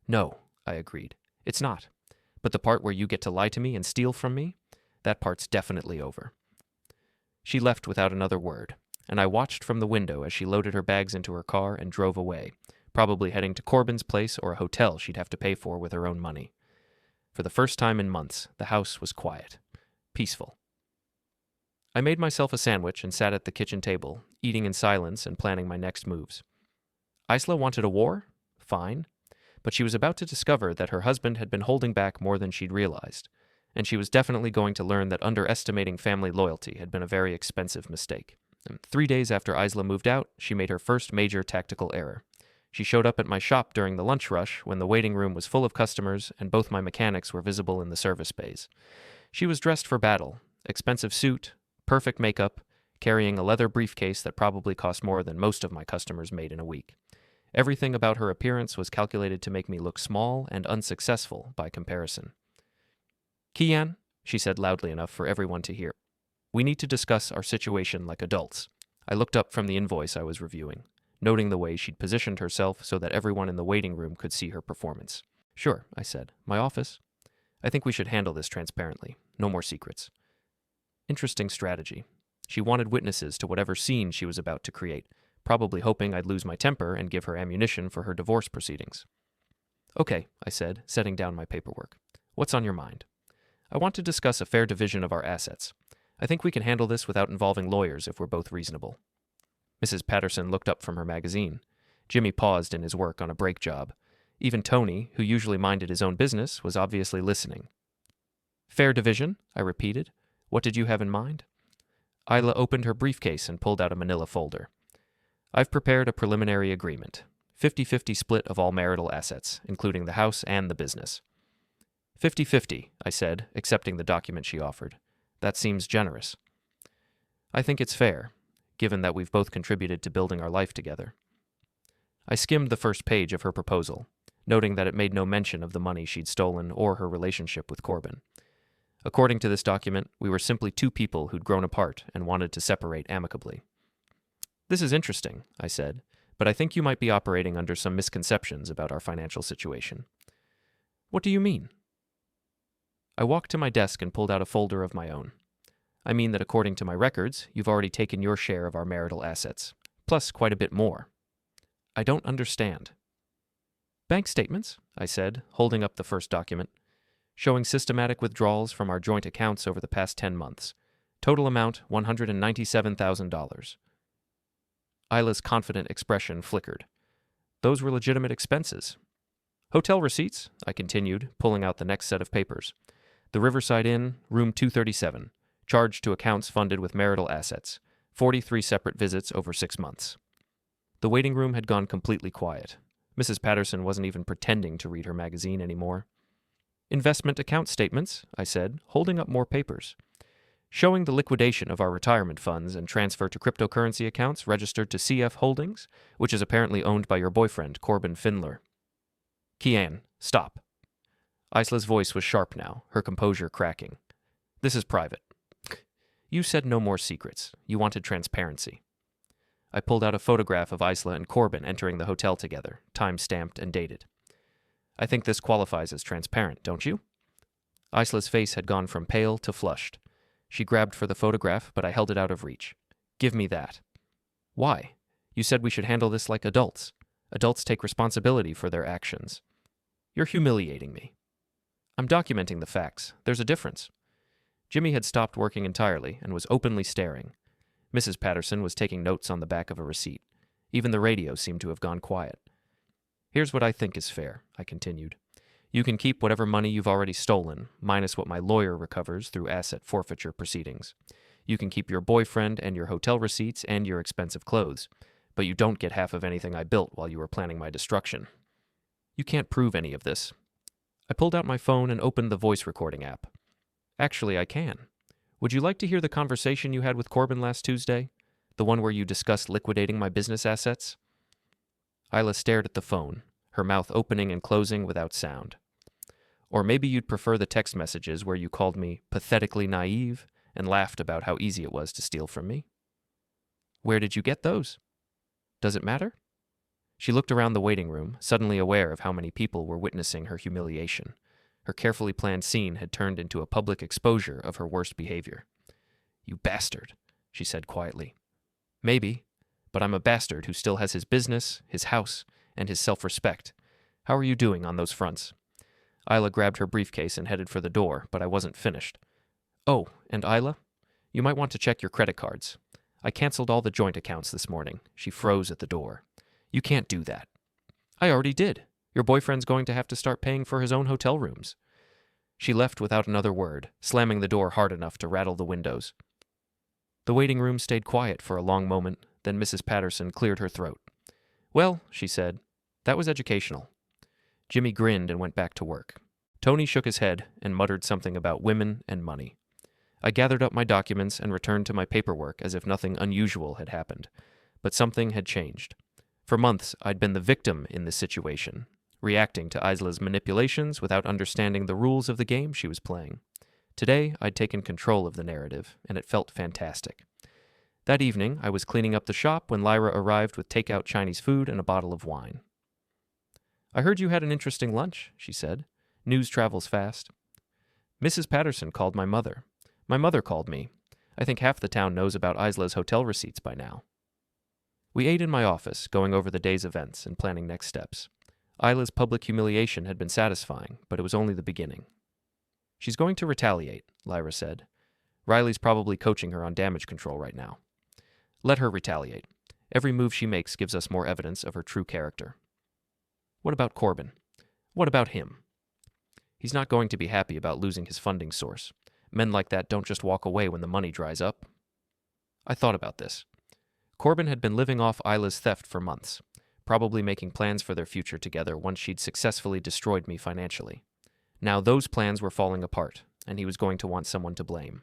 No, I agreed. It's not. But the part where you get to lie to me and steal from me, that part's definitely over. She left without another word, and I watched from the window as she loaded her bags into her car and drove away, probably heading to Corbin's place or a hotel she'd have to pay for with her own money. For the first time in months, the house was quiet, peaceful. I made myself a sandwich and sat at the kitchen table, eating in silence and planning my next moves. Isla wanted a war? Fine. but she was about to discover that her husband had been holding back more than she'd realized, and she was definitely going to learn that underestimating family loyalty had been a very expensive mistake. And 3 days after Isla moved out, she made her first major tactical error. She showed up at my shop during the lunch rush when the waiting room was full of customers and both my mechanics were visible in the service bays. She was dressed for battle, expensive suit, perfect makeup, carrying a leather briefcase that probably cost more than most of my customers made in a week. Everything about her appearance was calculated to make me look small and unsuccessful by comparison. "Kian," she said loudly enough for everyone to hear, "we need to discuss our situation like adults." I looked up from the invoice I was reviewing, noting the way she'd positioned herself so that everyone in the waiting room could see her performance. "Sure," I said. "My office. I think we should handle this transparently. No more secrets." Interesting strategy. She wanted witnesses to whatever scene she was about to create, probably hoping I'd lose my temper and give her ammunition for her divorce proceedings. "Okay," I said, setting down my paperwork. "What's on your mind?" "I want to discuss a fair division of our assets. I think we can handle this without involving lawyers if we're both reasonable." Mrs. Patterson looked up from her magazine. Jimmy paused in his work on a brake job. Even Tony, who usually minded his own business, was obviously listening. "Fair division?" I repeated. "What did you have in mind?" Isla opened her briefcase and pulled out a manila folder. "I've prepared a preliminary agreement. 50-50 split of all marital assets, including the house and the business." 50-50, I said, accepting the document she offered. "That seems generous." "I think it's fair, given that we've both contributed to building our life together." I skimmed the first page of her proposal, noting that it made no mention of the money she'd stolen or her relationship with Corbin. According to this document, we were simply two people who'd grown apart and wanted to separate amicably. "This is interesting," I said, "but I think you might be operating under some misconceptions about our financial situation." "What do you mean?" I walked to my desk and pulled out a folder of my own. "I mean that according to my records, you've already taken your share of our marital assets, plus quite a bit more." "I don't understand." "Bank statements," I said, holding up the first document, "showing systematic withdrawals from our joint accounts over the past 10 months. Total amount $197,000. Isla's confident expression flickered. "Those were legitimate expenses." "Hotel receipts," I continued, pulling out the next set of papers. "The Riverside Inn, room 237, charged to accounts funded with marital assets. 43 separate visits over 6 months." The waiting room had gone completely quiet. Mrs. Patterson wasn't even pretending to read her magazine anymore. "Investment account statements," I said, holding up more papers. "Showing the liquidation of our retirement funds and transfer to cryptocurrency accounts registered to CF Holdings, which is apparently owned by your boyfriend, Corbin Finlor." "Kian, stop." Isla's voice was sharp now, her composure cracking. "This is private." "You said no more secrets. You wanted transparency." I pulled out a photograph of Isla and Corbin entering the hotel together, time-stamped and dated. "I think this qualifies as transparent, don't you?" Isla's face had gone from pale to flushed. She grabbed for the photograph, but I held it out of reach. "Give me that." "Why? You said we should handle this like adults. Adults take responsibility for their actions." "You're humiliating me." "I'm documenting the facts. There's a difference." Jimmy had stopped working entirely and was openly staring. Mrs. Patterson was taking notes on the back of a receipt. Even the radio seemed to have gone quiet. "Here's what I think is fair," I continued. "You can keep whatever money you've already stolen, minus what my lawyer recovers through asset forfeiture proceedings. You can keep your boyfriend and your hotel receipts and your expensive clothes, but you don't get half of anything I built while you were planning my destruction." "You can't prove any of this." I pulled out my phone and opened the voice recording app. "Actually, I can. Would you like to hear the conversation you had with Corbin last Tuesday? The one where you discussed liquidating my business assets?" Isla stared at the phone, her mouth opening and closing without sound. "Or maybe you'd prefer the text messages where you called me pathetically naive and laughed about how easy it was to steal from me." "Where did you get those?" "Does it matter?" She looked around the waiting room, suddenly aware of how many people were witnessing her humiliation. Her carefully planned scene had turned into a public exposure of her worst behavior. "You bastard," she said quietly. "Maybe, but I'm a bastard who still has his business, his house, and his self-respect. How are you doing on those fronts?" Isla grabbed her briefcase and headed for the door, but I wasn't finished. "Oh, and Isla, you might want to check your credit cards. I canceled all the joint accounts this morning." She froze at the door. "You can't do that." "I already did. Your boyfriend's going to have to start paying for his own hotel rooms." She left without another word, slamming the door hard enough to rattle the windows. The waiting room stayed quiet for a long moment, then Mrs. Patterson cleared her throat. "Well," she said, "that was educational." Jimmy grinned and went back to work. Tony shook his head and muttered something about women and money. I gathered up my documents and returned to my paperwork as if nothing unusual had happened. But something had changed. For months, I'd been the victim in this situation, reacting to Isla's manipulations without understanding the rules of the game she was playing. Today, I'd taken control of the narrative, and it felt fantastic. That evening, I was cleaning up the shop when Lyra arrived with takeout Chinese food and a bottle of wine. "I heard you had an interesting lunch," she said. "News travels fast." "Mrs. Patterson called my mother. My mother called me. I think half the town knows about Isla's hotel receipts by now." We ate in my office, going over the day's events and planning next steps. Isla's public humiliation had been satisfying, but it was only the beginning. "She's going to retaliate," Lyra said. "Riley's probably coaching her on damage control right now. Let her retaliate. Every move she makes gives us more evidence of her true character." "What about Corbin? What about him?" "He's not going to be happy about losing his funding source. Men like that don't just walk away when the money dries up." I thought about this. Corbin had been living off Isla's theft for months, probably making plans for their future together once she'd successfully destroyed me financially. Now those plans were falling apart, and he was going to want someone to blame.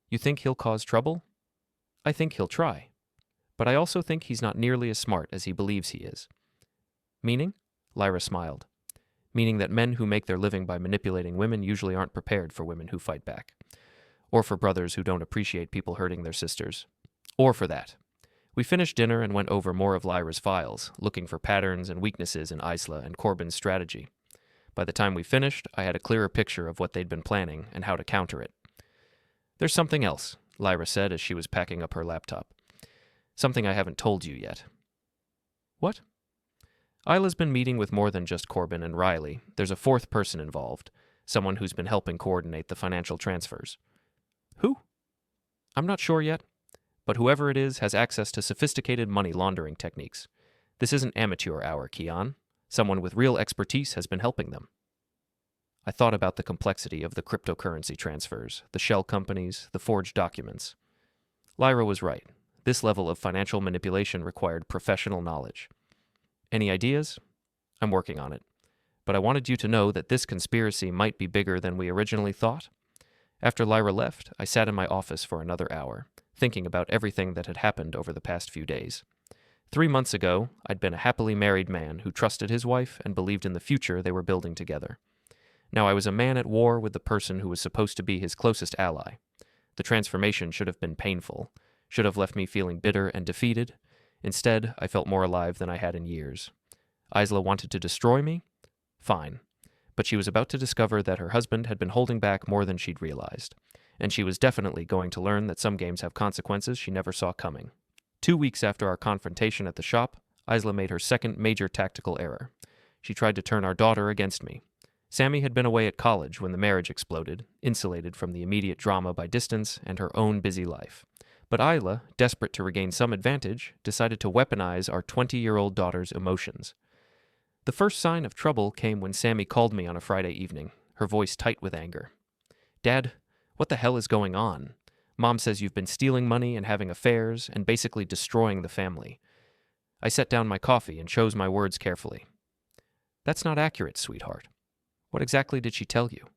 "You think he'll cause trouble?" "I think he'll try. But I also think he's not nearly as smart as he believes he is." "Meaning?" Lyra smiled. "Meaning that men who make their living by manipulating women usually aren't prepared for women who fight back. Or for brothers who don't appreciate people hurting their sisters. Or for that." We finished dinner and went over more of Lyra's files, looking for patterns and weaknesses in Isla and Corbin's strategy. By the time we finished, I had a clearer picture of what they'd been planning and how to counter it. "There's something else," Lyra said as she was packing up her laptop. "Something I haven't told you yet." "What?" "Isla's been meeting with more than just Corbin and Riley. There's a fourth person involved, someone who's been helping coordinate the financial transfers." "Who?" "I'm not sure yet, but whoever it is has access to sophisticated money laundering techniques. This isn't amateur hour, Kian. Someone with real expertise has been helping them." I thought about the complexity of the cryptocurrency transfers, the shell companies, the forged documents. Lyra was right. This level of financial manipulation required professional knowledge. "Any ideas?" "I'm working on it. But I wanted you to know that this conspiracy might be bigger than we originally thought." After Lyra left, I sat in my office for another hour, thinking about everything that had happened over the past few days. 3 months ago, I'd been a happily married man who trusted his wife and believed in the future they were building together. Now I was a man at war with the person who was supposed to be his closest ally. The transformation should have been painful, should have left me feeling bitter and defeated. Instead, I felt more alive than I had in years. Isla wanted to destroy me? Fine. But she was about to discover that her husband had been holding back more than she'd realized. And she was definitely going to learn that some games have consequences she never saw coming. 2 weeks after our confrontation at the shop, Isla made her second major tactical error. She tried to turn our daughter against me. Sammy had been away at college when the marriage exploded, insulated from the immediate drama by distance and her own busy life. But Isla, desperate to regain some advantage, decided to weaponize our 20-year-old daughter's emotions. The first sign of trouble came when Sammy called me on a Friday evening, her voice tight with anger. "Dad, what the hell is going on? Mom says you've been stealing money and having affairs and basically destroying the family." I set down my coffee and chose my words carefully. "That's not accurate, sweetheart. What exactly did she tell you?"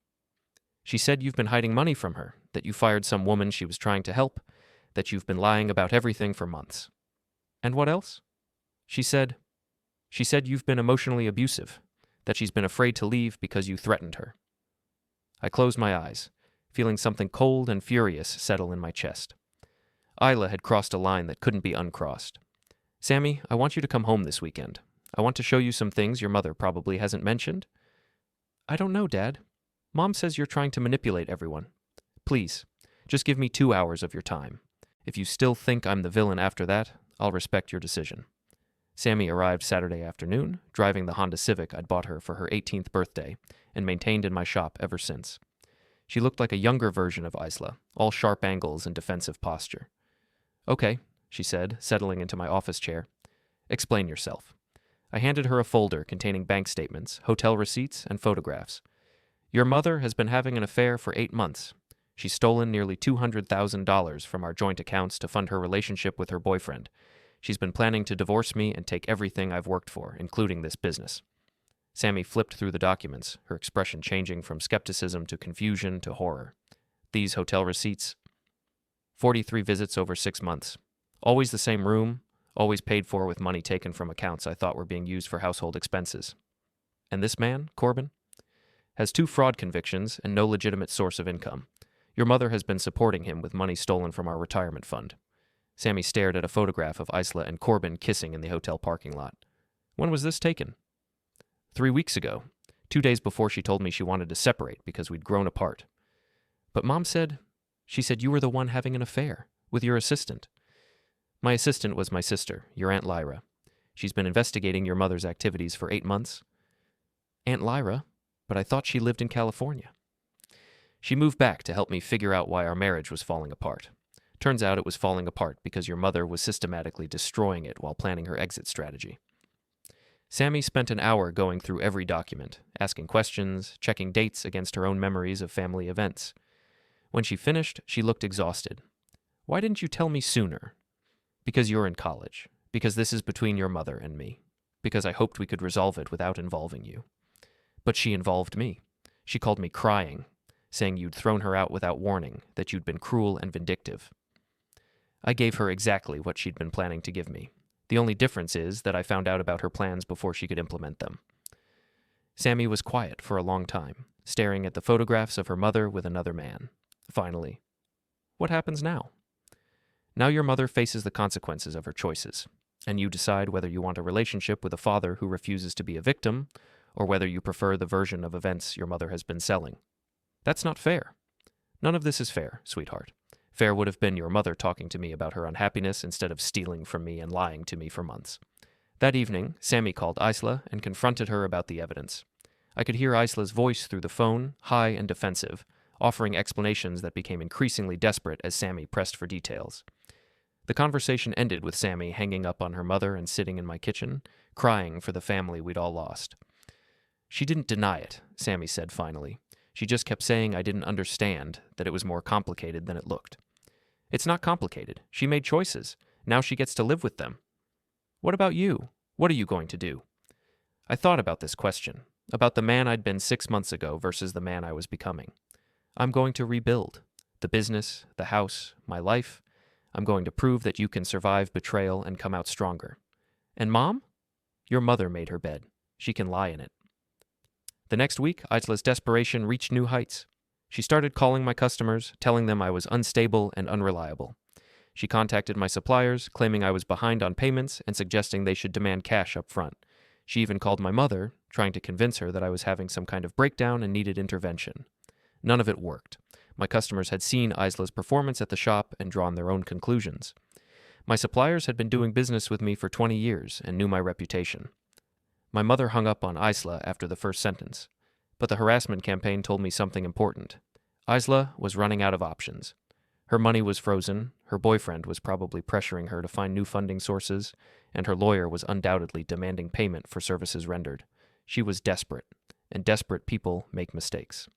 "She said you've been hiding money from her, that you fired some woman she was trying to help, that you've been lying about everything for months." "And what else?" She said you've been emotionally abusive, that she's been afraid to leave because you threatened her." I closed my eyes, feeling something cold and furious settle in my chest. Isla had crossed a line that couldn't be uncrossed. "Sammy, I want you to come home this weekend. I want to show you some things your mother probably hasn't mentioned." "I don't know, Dad. Mom says you're trying to manipulate everyone. Please, just give me 2 hours of your time. If you still think I'm the villain after that, I'll respect your decision." Sammy arrived Saturday afternoon, driving the Honda Civic I'd bought her for her 18th birthday and maintained in my shop ever since. She looked like a younger version of Isla, all sharp angles and defensive posture. "Okay," she said, settling into my office chair. "Explain yourself." I handed her a folder containing bank statements, hotel receipts, and photographs. Your mother has been having an affair for 8 months. She's stolen nearly $200,000 from our joint accounts to fund her relationship with her boyfriend. She's been planning to divorce me and take everything I've worked for, including this business. Sammy flipped through the documents, her expression changing from skepticism to confusion to horror. These hotel receipts? 43 visits over 6 months. Always the same room, always paid for with money taken from accounts I thought were being used for household expenses. And this man, Corbin, has 2 fraud convictions and no legitimate source of income. Your mother has been supporting him with money stolen from our retirement fund. Sammy stared at a photograph of Isla and Corbin kissing in the hotel parking lot. When was this taken? 3 weeks ago, 2 days before she told me she wanted to separate because we'd grown apart. But Mom said, she said you were the one having an affair with your assistant. My assistant was my sister, your Aunt Lyra. She's been investigating your mother's activities for 8 months. Aunt Lyra? But I thought she lived in California. She moved back to help me figure out why our marriage was falling apart. Turns out it was falling apart because your mother was systematically destroying it while planning her exit strategy. Sammy spent an hour going through every document, asking questions, checking dates against her own memories of family events. When she finished, she looked exhausted. Why didn't you tell me sooner? Because you're in college. Because this is between your mother and me. Because I hoped we could resolve it without involving you. But she involved me. She called me crying, saying you'd thrown her out without warning, that you'd been cruel and vindictive. I gave her exactly what she'd been planning to give me. The only difference is that I found out about her plans before she could implement them. Sammy was quiet for a long time, staring at the photographs of her mother with another man. Finally, what happens now? Now your mother faces the consequences of her choices, and you decide whether you want a relationship with a father who refuses to be a victim, or whether you prefer the version of events your mother has been selling. That's not fair. None of this is fair, sweetheart. Fair would have been your mother talking to me about her unhappiness instead of stealing from me and lying to me for months. That evening, Sammy called Isla and confronted her about the evidence. I could hear Isla's voice through the phone, high and defensive, offering explanations that became increasingly desperate as Sammy pressed for details. The conversation ended with Sammy hanging up on her mother and sitting in my kitchen, crying for the family we'd all lost. She didn't deny it, Sammy said finally. She just kept saying I didn't understand, that it was more complicated than it looked. It's not complicated. She made choices. Now she gets to live with them. What about you? What are you going to do? I thought about this question, about the man I'd been 6 months ago versus the man I was becoming. I'm going to rebuild. The business, the house, my life. I'm going to prove that you can survive betrayal and come out stronger. And Mom? Your mother made her bed. She can lie in it. The next week, Isla's desperation reached new heights. She started calling my customers, telling them I was unstable and unreliable. She contacted my suppliers, claiming I was behind on payments and suggesting they should demand cash up front. She even called my mother, trying to convince her that I was having some kind of breakdown and needed intervention. None of it worked. My customers had seen Isla's performance at the shop and drawn their own conclusions. My suppliers had been doing business with me for 20 years and knew my reputation. My mother hung up on Isla after the first sentence, but the harassment campaign told me something important. Isla was running out of options. Her money was frozen, her boyfriend was probably pressuring her to find new funding sources, and her lawyer was undoubtedly demanding payment for services rendered. She was desperate, and desperate people make mistakes.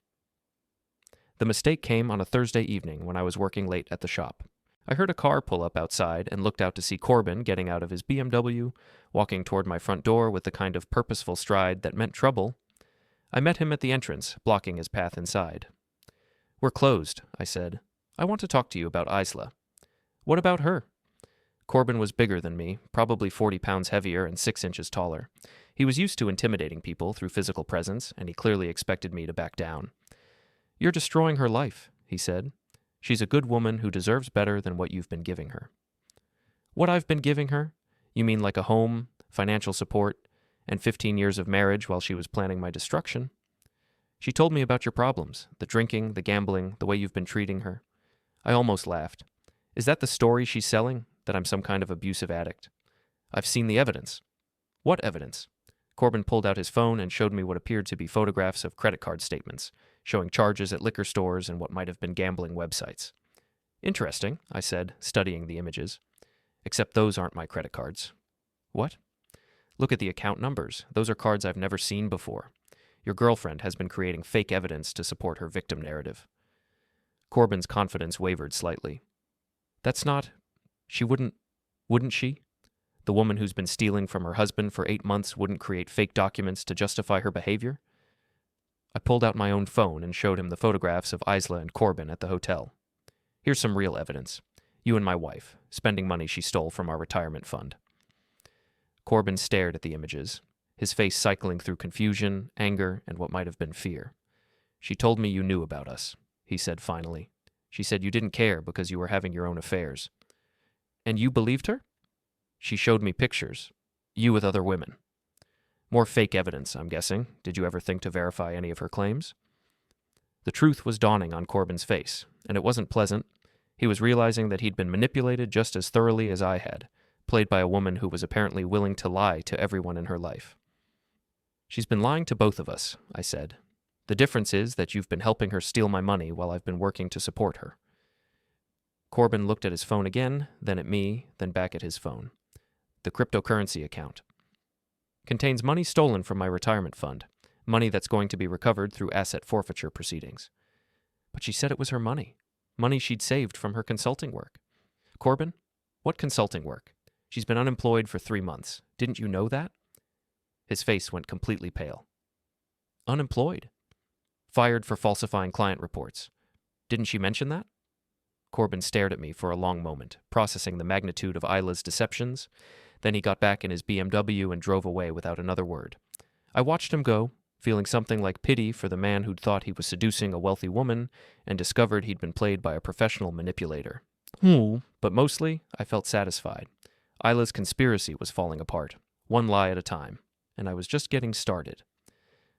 The mistake came on a Thursday evening when I was working late at the shop. I heard a car pull up outside and looked out to see Corbin getting out of his BMW, walking toward my front door with the kind of purposeful stride that meant trouble. I met him at the entrance, blocking his path inside. We're closed, I said. I want to talk to you about Isla. What about her? Corbin was bigger than me, probably 40 pounds heavier and 6 inches taller. He was used to intimidating people through physical presence, and he clearly expected me to back down. You're destroying her life, he said. She's a good woman who deserves better than what you've been giving her. What I've been giving her? You mean like a home, financial support, and 15 years of marriage while she was planning my destruction? She told me about your problems, the drinking, the gambling, the way you've been treating her. I almost laughed. Is that the story she's selling, that I'm some kind of abusive addict? I've seen the evidence. What evidence? Corbin pulled out his phone and showed me what appeared to be photographs of credit card statements, showing charges at liquor stores and what might have been gambling websites. Interesting, I said, studying the images. Except those aren't my credit cards. What? Look at the account numbers. Those are cards I've never seen before. Your girlfriend has been creating fake evidence to support her victim narrative. Corbin's confidence wavered slightly. That's not... She wouldn't she? The woman who's been stealing from her husband for 8 months wouldn't create fake documents to justify her behavior? I pulled out my own phone and showed him the photographs of Isla and Corbin at the hotel. Here's some real evidence. You and my wife, spending money she stole from our retirement fund. Corbin stared at the images, his face cycling through confusion, anger, and what might have been fear. She told me you knew about us, he said finally. She said you didn't care because you were having your own affairs. And you believed her? She showed me pictures. You with other women. More fake evidence, I'm guessing. Did you ever think to verify any of her claims? The truth was dawning on Corbin's face, and it wasn't pleasant. He was realizing that he'd been manipulated just as thoroughly as I had, played by a woman who was apparently willing to lie to everyone in her life. She's been lying to both of us, I said. The difference is that you've been helping her steal my money while I've been working to support her. Corbin looked at his phone again, then at me, then back at his phone. The cryptocurrency account. Contains money stolen from my retirement fund, money that's going to be recovered through asset forfeiture proceedings. But she said it was her money she'd saved from her consulting work. Corbin, what consulting work? She's been unemployed for 3 months. Didn't you know that? His face went completely pale. Unemployed? Fired for falsifying client reports. Didn't she mention that? Corbin stared at me for a long moment, processing the magnitude of Isla's deceptions. Then he got back in his BMW and drove away without another word. I watched him go, feeling something like pity for the man who'd thought he was seducing a wealthy woman and discovered he'd been played by a professional manipulator. But mostly, I felt satisfied. Isla's conspiracy was falling apart, one lie at a time, and I was just getting started.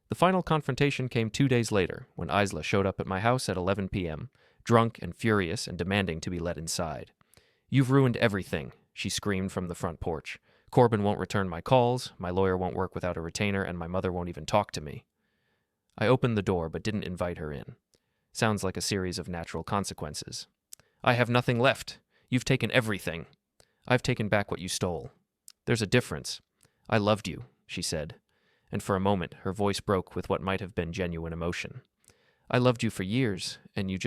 The final confrontation came 2 days later, when Isla showed up at my house at 11 p.m., drunk and furious and demanding to be let inside. You've ruined everything, she screamed from the front porch. Corbin won't return my calls, my lawyer won't work without a retainer, and my mother won't even talk to me. I opened the door but didn't invite her in. Sounds like a series of natural consequences. I have nothing left. You've taken everything. I've taken back what you stole. There's a difference. I loved you, she said, and for a moment her voice broke with what might have been genuine emotion. I loved you for years, and you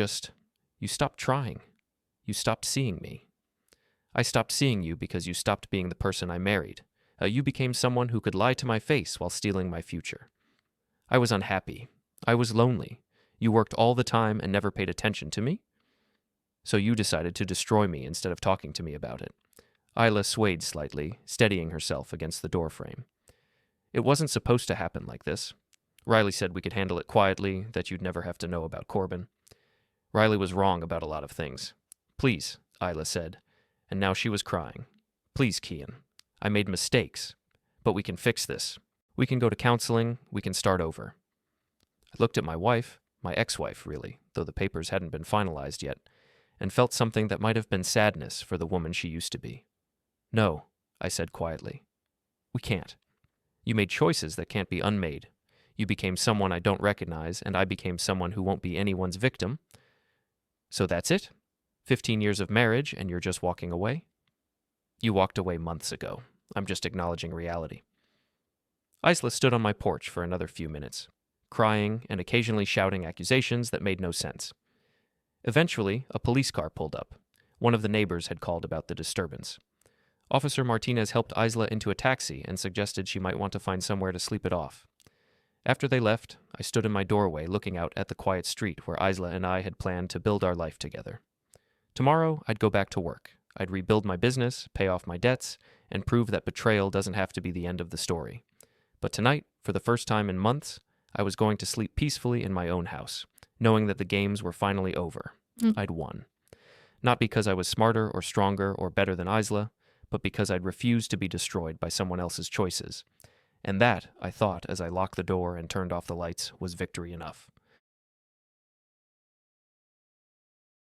stopped trying. You stopped seeing me. I stopped seeing you because you stopped being the person I married. You became someone who could lie to my face while stealing my future. I was unhappy. I was lonely. You worked all the time and never paid attention to me. So you decided to destroy me instead of talking to me about it. Isla swayed slightly, steadying herself against the doorframe. It wasn't supposed to happen like this. Riley said we could handle it quietly, that you'd never have to know about Corbin. Riley was wrong about a lot of things. Please, Isla said, and now she was crying. Please, Kian. I made mistakes, but we can fix this. We can go to counseling, we can start over. I looked at my wife, my ex-wife really, though the papers hadn't been finalized yet, and felt something that might have been sadness for the woman she used to be. No, I said quietly. We can't. You made choices that can't be unmade. You became someone I don't recognize, and I became someone who won't be anyone's victim. So that's it? 15 years of marriage, and you're just walking away? You walked away months ago. I'm just acknowledging reality. Isla stood on my porch for another few minutes, crying and occasionally shouting accusations that made no sense. Eventually, a police car pulled up. One of the neighbors had called about the disturbance. Officer Martinez helped Isla into a taxi and suggested she might want to find somewhere to sleep it off. After they left, I stood in my doorway looking out at the quiet street where Isla and I had planned to build our life together. Tomorrow, I'd go back to work. I'd rebuild my business, pay off my debts, and prove that betrayal doesn't have to be the end of the story. But tonight, for the first time in months, I was going to sleep peacefully in my own house, knowing that the games were finally over. I'd won. Not because I was smarter or stronger or better than Isla, but because I'd refused to be destroyed by someone else's choices. And that, I thought as I locked the door and turned off the lights, was victory enough.